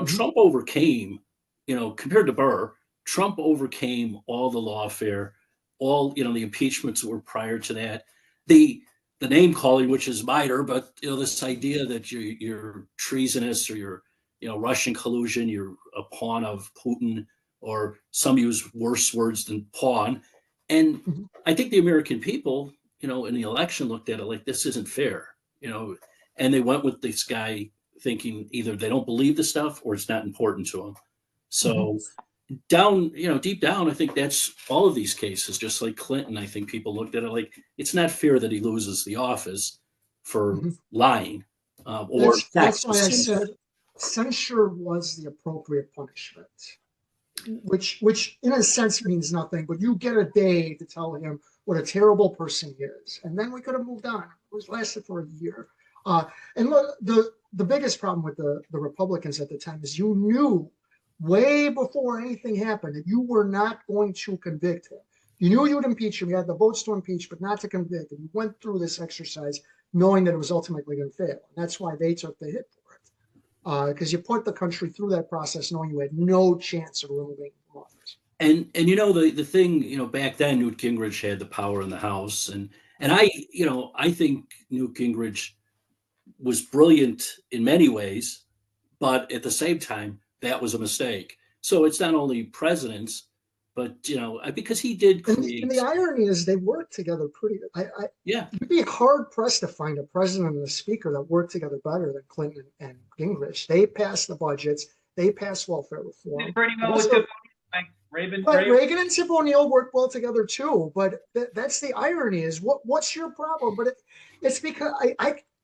Trump overcame, compared to Burr, Trump overcame all the lawfare, all, the impeachments that were prior to that. The name calling, which is minor, but, this idea that you're treasonous or you're, Russian collusion, you're a pawn of Putin, or some use worse words than pawn. And I think the American people, in the election looked at it like, this isn't fair, and they went with this guy thinking either they don't believe the stuff or it's not important to them. So deep down, I think that's all of these cases, just like Clinton. I think people looked at it like, it's not fair that he loses the office for lying. That's why I said censure was the appropriate punishment, which in a sense means nothing, but you get a day to tell him what a terrible person he is. And then we could have moved on. It was lasted for a year. And look, the biggest problem with the Republicans at the time is you knew way before anything happened that you were not going to convict him. You knew you would impeach him. You had the votes to impeach, but not to convict. And you went through this exercise knowing that it was ultimately going to fail. And that's why they took the hit for it. Because you put the country through that process knowing you had no chance of removing him from office. And the thing, back then Newt Gingrich had the power in the House, and I think Newt Gingrich was brilliant in many ways, but at the same time that was a mistake. So it's not only presidents, but because he did create. And the irony is they worked together pretty. Yeah, you'd be hard pressed to find a president and a speaker that worked together better than Clinton and Gingrich. They passed the budgets. They passed welfare reform. Pretty well with Reagan and Tip O'Neill worked well together too. But that's the irony. Is what's your problem? But it's because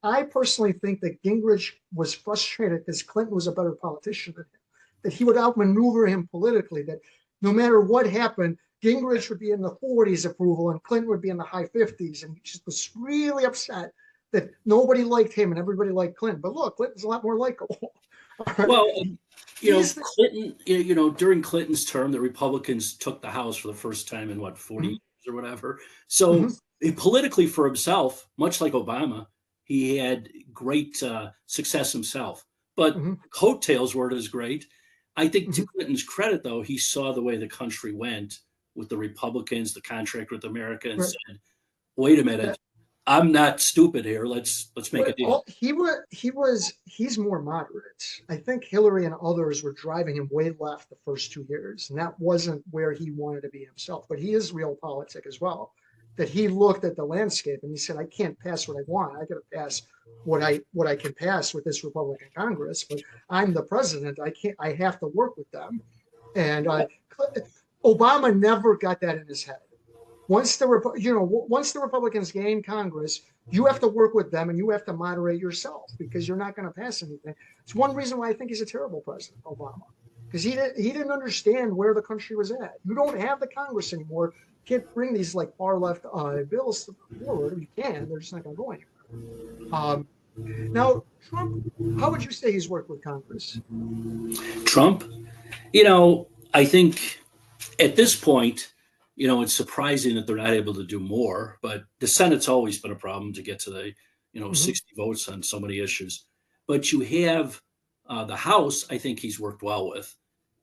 I personally think that Gingrich was frustrated because Clinton was a better politician than him. That he would outmaneuver him politically. That no matter what happened, Gingrich would be in the 40s approval and Clinton would be in the high 50s. And he just was really upset that nobody liked him and everybody liked Clinton. But look, Clinton's a lot more likable. Well, Clinton, during Clinton's term, the Republicans took the House for the first time in 40 years or whatever. So politically for himself, much like Obama, he had great success himself. But coattails weren't as great. I think to Clinton's credit, though, he saw the way the country went with the Republicans, the contract with America, and said, "Wait a minute, I'm not stupid here. Let's make a deal." He's more moderate. I think Hillary and others were driving him way left the first 2 years, and that wasn't where he wanted to be himself. But he is realpolitik as well. That he looked at the landscape and he said, "I can't pass what I want. I got to pass what I can pass with this Republican Congress. But I'm the president. I have to work with them." And Obama never got that in his head. Once the Republicans gain Congress, you have to work with them and you have to moderate yourself because you're not going to pass anything. It's one reason why I think he's a terrible president, Obama, because he didn't understand where the country was at. You don't have the Congress anymore. You can't bring these like far left bills forward. You can. They're just not going to go anywhere. Now, Trump, how would you say he's worked with Congress? Trump, I think at this point, it's surprising that they're not able to do more, but the Senate's always been a problem to get to the, 60 votes on so many issues. But you have the House, I think he's worked well with.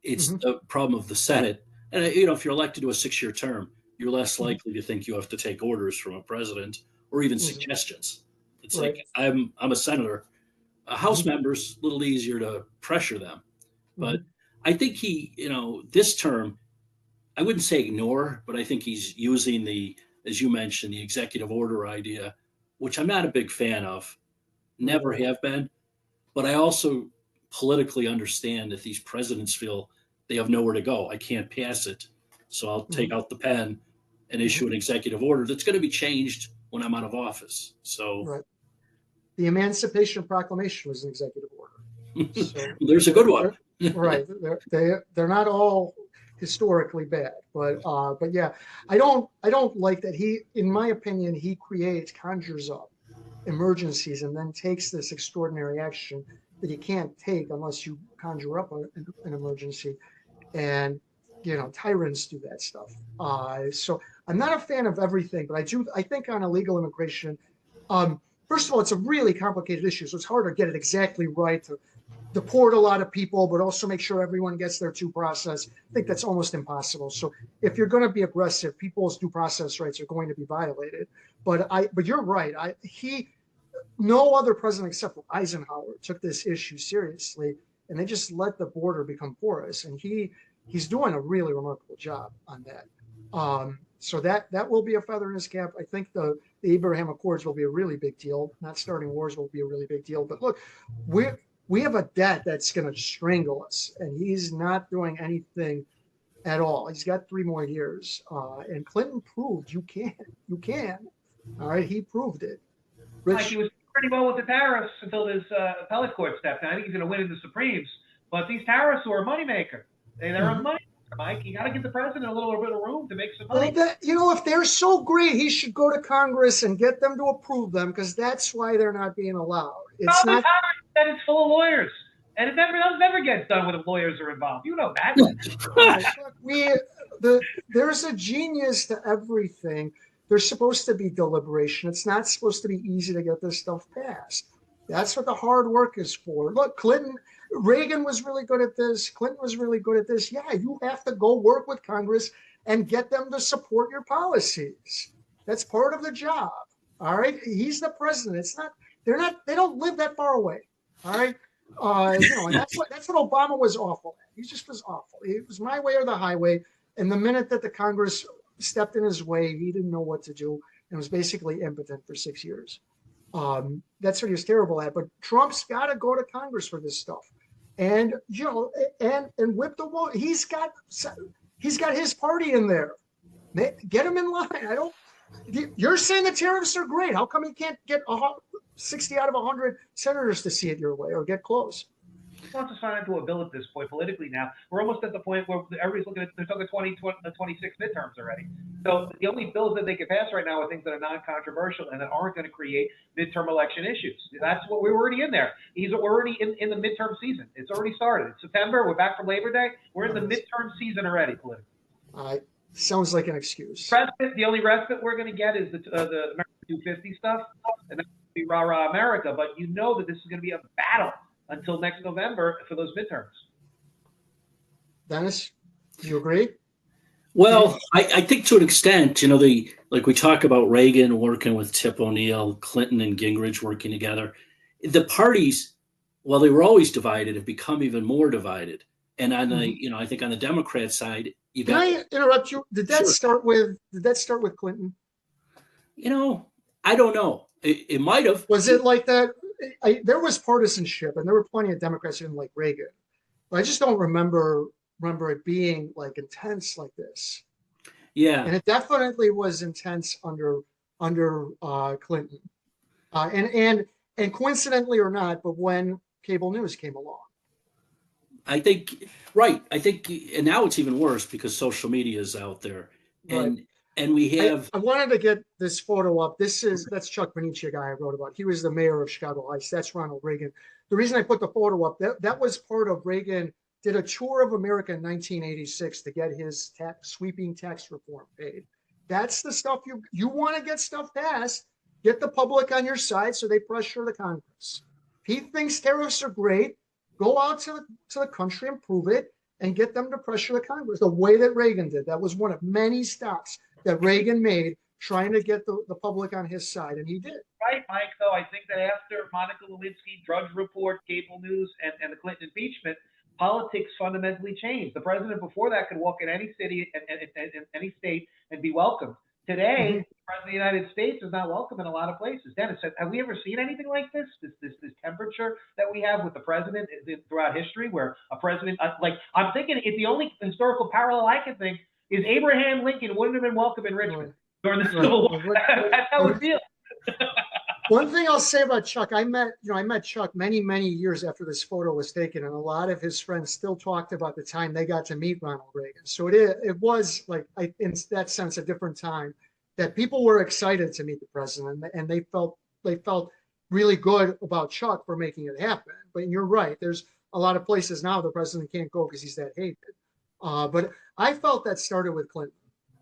It's the problem of the Senate. And, if you're elected to a 6-year term, you're less likely to think you have to take orders from a president or even suggestions. It's like, I'm a senator. House members, a little easier to pressure them. But I think he, this term, I wouldn't say ignore, but I think he's using as you mentioned, the executive order idea, which I'm not a big fan of, never have been. But I also politically understand if these presidents feel they have nowhere to go, I can't pass it. So I'll take out the pen and issue an executive order that's going to be changed when I'm out of office. So the Emancipation Proclamation was an executive order. So there's a good one. Right. They're not all historically bad, but yeah, I don't like that in my opinion, he conjures up emergencies and then takes this extraordinary action that you can't take unless you conjure up an emergency. And tyrants do that stuff. So I'm not a fan of everything, but I think on illegal immigration, first of all, it's a really complicated issue. So it's hard to get it exactly right to deport a lot of people, but also make sure everyone gets their due process. I think that's almost impossible. So if you're going to be aggressive, people's due process rights are going to be violated. But you're right. No other president except for Eisenhower took this issue seriously, and they just let the border become porous. And he's doing a really remarkable job on that. So that will be a feather in his cap. I think the Abraham Accords will be a really big deal. Not starting wars will be a really big deal. But look, we have a debt that's going to strangle us, and he's not doing anything at all. He's got 3 more years. And Clinton proved you can. All right, he proved it. Like he was pretty well with the tariffs until this appellate court stepped in. I think he's going to win in the Supremes. But these tariffs were a moneymaker. They're a money Mike. You got to give the president a little bit of room to make some Well, money. if they're so great, he should go to Congress and get them to approve them, because that's why they're not being allowed. It's not. Congress that is full of lawyers, and it never gets done when lawyers are involved. You know that. There's a genius to everything. There's supposed to be deliberation. It's not supposed to be easy to get this stuff passed. That's what the hard work is for. Look, Reagan was really good at this. Clinton was really good at this. Yeah, you have to go work with Congress and get them to support your policies. That's part of the job. All right. He's the president. They don't live that far away. All right. And that's what Obama was awful at. He just was awful. It was my way or the highway. And the minute that the Congress stepped in his way, he didn't know what to do and was basically impotent for 6 years. That's what he was terrible at. But Trump's got to go to Congress for this stuff, and and whip the vote. He's got his party in there. Get him in line. You're saying the tariffs are great. How come he can't get 60 out of 100 senators to see it your way or get close? He wants to sign into a bill at this point politically now. We're almost at the point where everybody's looking at, they're talking 26 midterms already. So the only bills that they can pass right now are things that are non-controversial and that aren't going to create midterm election issues. That's what we're already in there. We're already in the midterm season. It's already started. It's September. We're back from Labor Day. We're in the midterm season already politically. Sounds like an excuse. The only respite we're going to get is the American 250 stuff, and that's going to be rah-rah America. But you know that this is going to be a battle until next November for those midterms. Dennis, do you agree? Well, I think to an extent, like we talk about Reagan working with Tip O'Neill, Clinton and Gingrich working together. The parties, while they were always divided, have become even more divided. And on the, I think on the Democrat side, Can I interrupt you? Did that start with Clinton? I don't know. It might have. Was it like that? There was partisanship, and there were plenty of Democrats who didn't like Reagan. But I just don't remember it being like intense like this. Yeah, and it definitely was intense under Clinton, and coincidentally or not, but when cable news came along. I think right. I think, and now it's even worse because social media is out there, and we have. I wanted to get this photo up. That's Chuck Benicia, a guy I wrote about. He was the mayor of Chicago Heights. That's Ronald Reagan. The reason I put the photo up, that was part of Reagan did a tour of America in 1986 to get his sweeping tax reform paid. That's the stuff you want to get stuff passed. Get the public on your side so they pressure the Congress. If he thinks tariffs are great, go out to the country and prove it and get them to pressure the Congress the way that Reagan did. That was one of many stops that Reagan made trying to get the public on his side, and he did. Right, Mike, though, I think that after Monica Lewinsky, Drudge Report, cable news, and the Clinton impeachment, politics fundamentally changed. The president before that could walk in any city and any state and be welcomed. Today, the president of the United States is not welcome in a lot of places. Dennis, have we ever seen anything like this? This temperature that we have with the president throughout history, where a president, I'm thinking, the only historical parallel I can think is Abraham Lincoln wouldn't have been welcome in Richmond during the Civil War. That's how it feels. One thing I'll say about Chuck, I met Chuck many, many years after this photo was taken, and a lot of his friends still talked about the time they got to meet Ronald Reagan. So it was like, in that sense, a different time that people were excited to meet the president, and they felt really good about Chuck for making it happen. But you're right, there's a lot of places now the president can't go because he's that hated. But I felt that started with Clinton.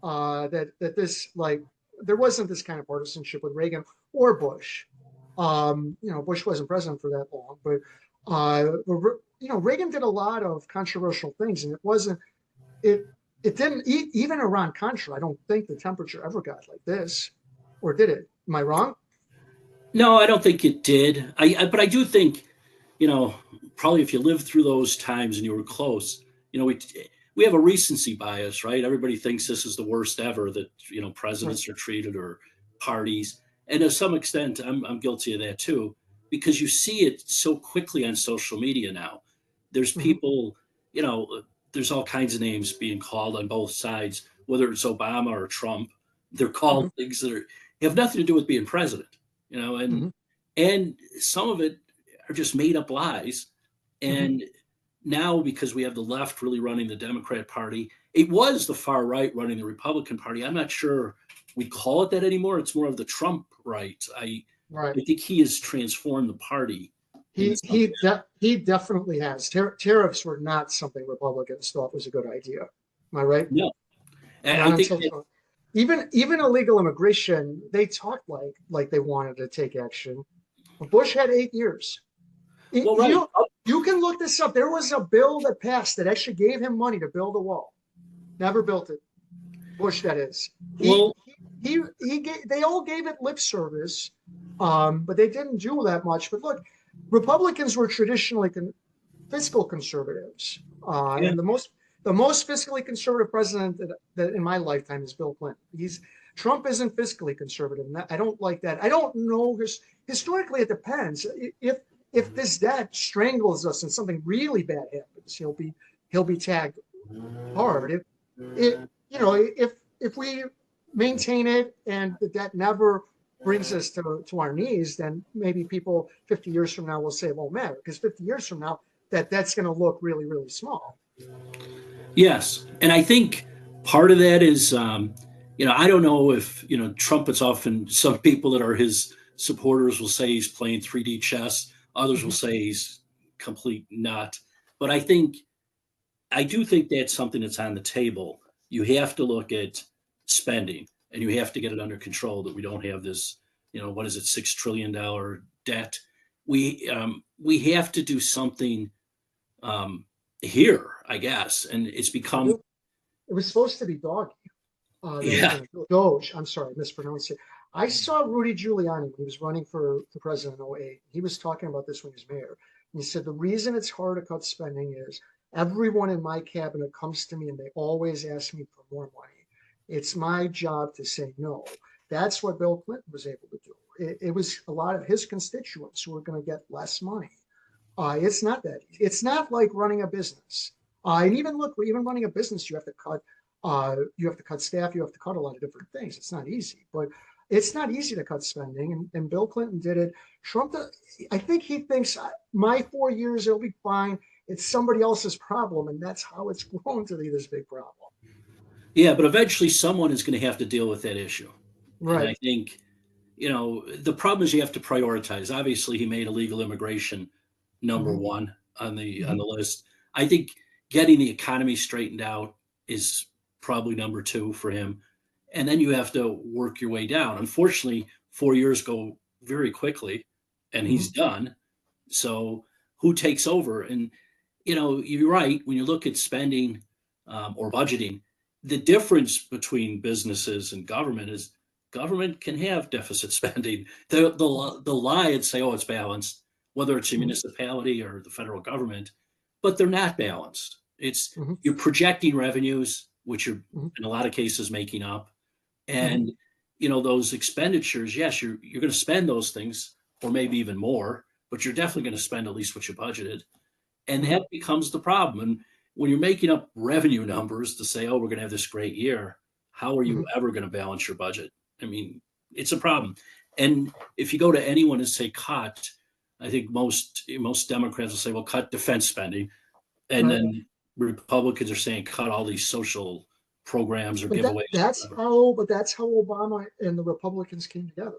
That this, like, there wasn't this kind of partisanship with Reagan or Bush. Bush wasn't president for that long, but Reagan did a lot of controversial things, and it didn't even Iran-Contra. I don't think the temperature ever got like this, or did it? Am I wrong? No, I don't think it did. But I do think, probably if you lived through those times and you were close, we have a recency bias, right? Everybody thinks this is the worst ever that, presidents are treated, or parties. And to some extent, I'm guilty of that too, because you see it so quickly on social media now. There's people, there's all kinds of names being called on both sides, whether it's Obama or Trump. They're called things that have nothing to do with being president, and some of it are just made up lies. And now, because we have the left really running the Democrat Party, it was the far right running the Republican Party. I'm not sure we call it that anymore. It's more of the Trump right. Right. I think he has transformed the party. He definitely has. Tariffs were not something Republicans thought was a good idea. Am I right? No, and Not I think until even illegal immigration, they talked like they wanted to take action. But Bush had 8 years. well, right. You can look this up. There was a bill that passed that actually gave him money to build a wall. Never built it. Bush, that is. They all gave it lip service, but they didn't do that much. But look, Republicans were traditionally fiscal conservatives, and the most fiscally conservative president that in my lifetime is Bill Clinton. Trump isn't fiscally conservative. And I don't like that. I don't know. Historically, it depends. If this debt strangles us and something really bad happens, he'll be tagged hard. If we maintain it and the debt never brings us to our knees, then maybe people 50 years from now will say it won't matter, because 50 years from now that's going to look really, really small. Yes, and I think part of that is, I don't know if Trump. It's often some people that are his supporters will say he's playing 3D chess. Others will say he's complete nut. But I do think that's something that's on the table. You have to look at spending, and you have to get it under control, that we don't have this, what is it, $6 trillion debt. We have to do something here, I guess. And it's become. It was supposed to be doggy. Doge. I'm sorry, I mispronounced it. I saw Rudy Giuliani when he was running for president in 2008. He was talking about this when he was mayor. And he said, the reason it's hard to cut spending is everyone in my cabinet comes to me and they always ask me for more money. It's my job to say no. That's what Bill Clinton was able to do. It was a lot of his constituents who were going to get less money. It's not that easy. It's not like running a business. And even running a business, you have to cut. You have to cut staff. You have to cut a lot of different things. It's not easy, but it's not easy to cut spending. And Bill Clinton did it. Trump, I think he thinks my 4 years, it'll be fine. It's somebody else's problem. And that's how it's grown to be this big problem. Yeah, but eventually someone is going to have to deal with that issue. Right. And I think, the problem is you have to prioritize. Obviously, he made illegal immigration number one on the list. I think getting the economy straightened out is probably number two for him. And then you have to work your way down. Unfortunately, 4 years go very quickly and he's done. So who takes over? And, you're right. When you look at spending or budgeting, the difference between businesses and government is government can have deficit spending. They'll lie and say, oh, it's balanced, whether it's a municipality or the federal government, but they're not balanced. It's you're projecting revenues, which you're in a lot of cases making up. And, those expenditures, yes, you're going to spend those things or maybe even more, but you're definitely going to spend at least what you budgeted. And that becomes the problem. And when you're making up revenue numbers to say, oh, we're going to have this great year, how are you ever going to balance your budget? I mean, it's a problem. And if you go to anyone and say cut, I think most Democrats will say, well, cut defense spending. And then Republicans are saying cut all these social programs or giveaways. That's how Obama and the Republicans came together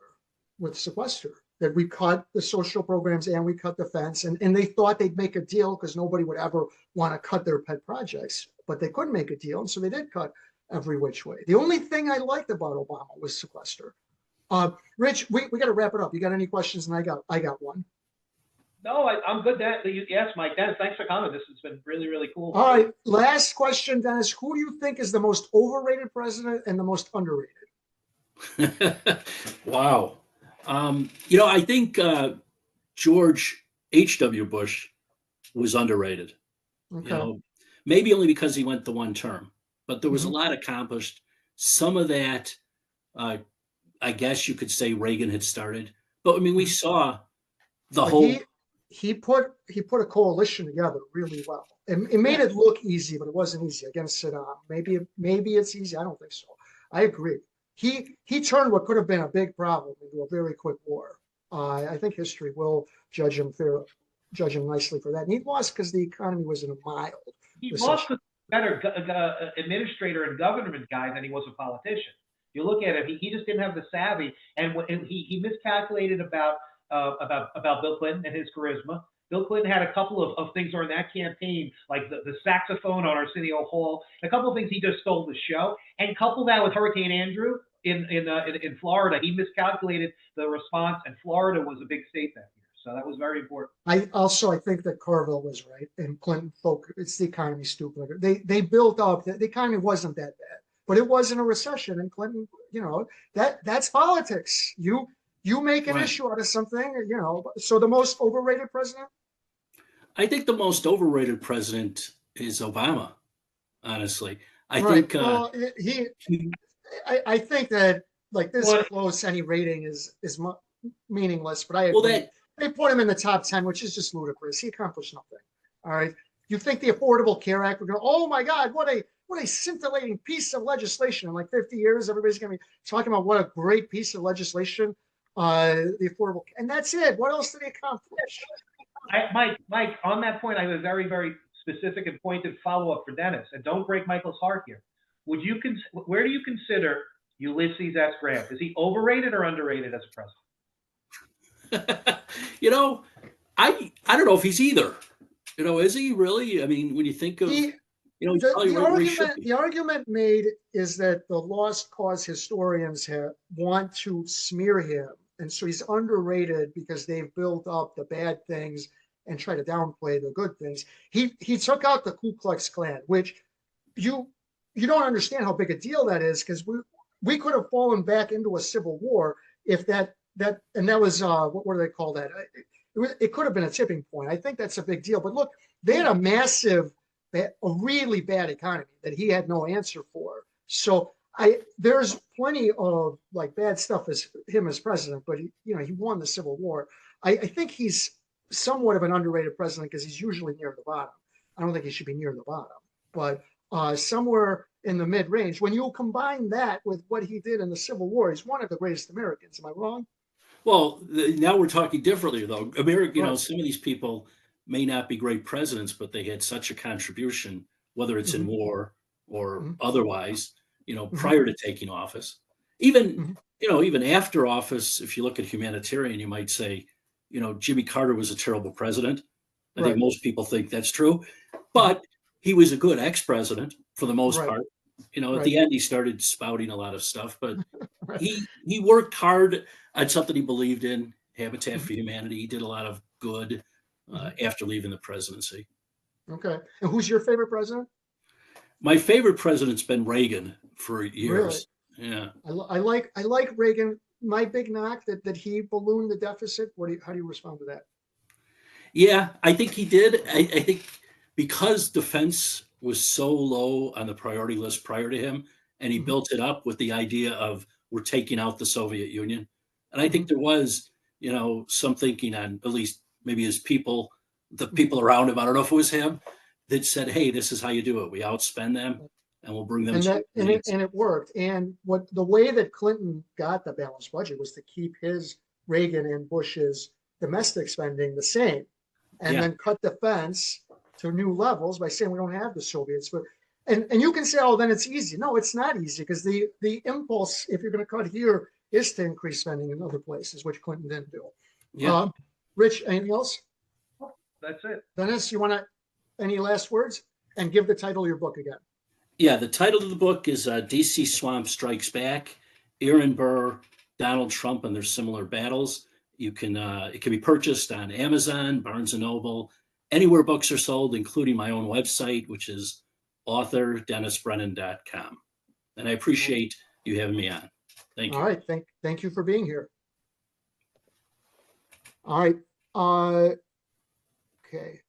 with sequester. That we cut the social programs and we cut defense, and they thought they'd make a deal because nobody would ever want to cut their pet projects, but they couldn't make a deal, and so they did cut every which way. The only thing I liked about Obama was sequester. Rich, we got to wrap it up. You got any questions? And I got one. No, I'm good. Yes, Mike. Dennis, thanks for coming. This has been really, really cool. All right, last question, Dennis. Who do you think is the most overrated president and the most underrated? Wow. I think George H.W. Bush was underrated. Okay. Maybe only because he went the one term, but there was a lot accomplished. Some of that, I guess you could say Reagan had started, but I mean, we saw the whole. He put a coalition together really well. It made it look easy, but it wasn't easy against Saddam. Maybe it's easy. I don't think so. I agree. He turned what could have been a big problem into a very quick war. I think history will judge him fairly. judge him nicely for that. And he lost because the economy was in a mild He recession. lost because he was a better administrator and government guy than he was a politician. You look at it, he just didn't have the savvy, and he miscalculated about Bill Clinton and his charisma. Bill Clinton had a couple of things during that campaign, like the saxophone on Arsenio Hall, a couple of things he just stole the show, and couple that with Hurricane Andrew in Florida. He miscalculated the response, and Florida was a big state that year, so that was very important. I think that Carville was right, and Clinton folk. It's the economy, stupid. They built up. The economy wasn't that bad, but it was in a recession, and Clinton, that's politics. You make an issue out of something, So the most overrated president? I think the most overrated president is Obama. Honestly, I Right. think Well, I think that like this close, any rating is meaningless. But I agree. They put him in the top 10, which is just ludicrous. He accomplished nothing. All right. You think the Affordable Care Act would go? Oh my God, what a scintillating piece of legislation! In like 50 years, everybody's going to be talking about what a great piece of legislation. The Affordable, and that's it. What else did he accomplish? Mike, on that point, I have a very, very specific and pointed follow-up for Dennis, and don't break Michael's heart here. Where do you consider Ulysses S. Grant? Is he overrated or underrated as a president? I don't know if he's either. Is he really? I mean, when you think of the argument made is that the lost cause historians want to smear him, and so he's underrated because they've built up the bad things and try to downplay the good things. He took out the Ku Klux Klan, which you don't understand how big a deal that is, because we could have fallen back into a civil war if that was what do they call that? It could have been a tipping point. I think that's a big deal. But look, they had a really bad economy that he had no answer for. So there's plenty of like bad stuff as him as president, but he won the Civil War. I think he's somewhat of an underrated president because he's usually near the bottom. I don't think he should be near the bottom, but somewhere in the mid-range. When you combine that with what he did in the Civil War, he's one of the greatest Americans. Am I wrong? Well, now we're talking differently, though. America, Right. Some of these people may not be great presidents, but they had such a contribution, whether it's in war or otherwise, prior to taking office. Even, even after office, if you look at humanitarian, you might say, Jimmy Carter was a terrible president. I think most people think that's true, but he was a good ex-president for the most part. At the end, he started spouting a lot of stuff, but he worked hard on something he believed in, Habitat for Humanity. He did a lot of good after leaving the presidency. Okay. And who's your favorite president? My favorite president's been Reagan for years. Really? Yeah. I like Reagan. My big knock that he ballooned the deficit. How do you respond to that? Yeah, I think he did. I think because defense was so low on the priority list prior to him, and he built it up with the idea of we're taking out the Soviet Union. And I think there was, some thinking on at least maybe his people, the people around him, I don't know if it was him, that said, hey, this is how you do it. We outspend them and we'll bring them and it worked. And the way that Clinton got the balanced budget was to keep his Reagan and Bush's domestic spending the same, and then cut defense to new levels by saying we don't have the Soviets. But and you can say, oh, then it's easy. No, it's not easy, because the impulse, if you're going to cut here, is to increase spending in other places, which Clinton didn't do. Yeah. Rich, anything else? That's it. Dennis, you want any last words? And give the title of your book again. Yeah, the title of the book is DC Swamp Strikes Back, Aaron Burr, Donald Trump, and their similar battles. You can it can be purchased on Amazon, Barnes & Noble, anywhere books are sold, including my own website, which is authordennisbrennan.com. And I appreciate you having me on. Thank you. All right. Thank you for being here. All right. Okay.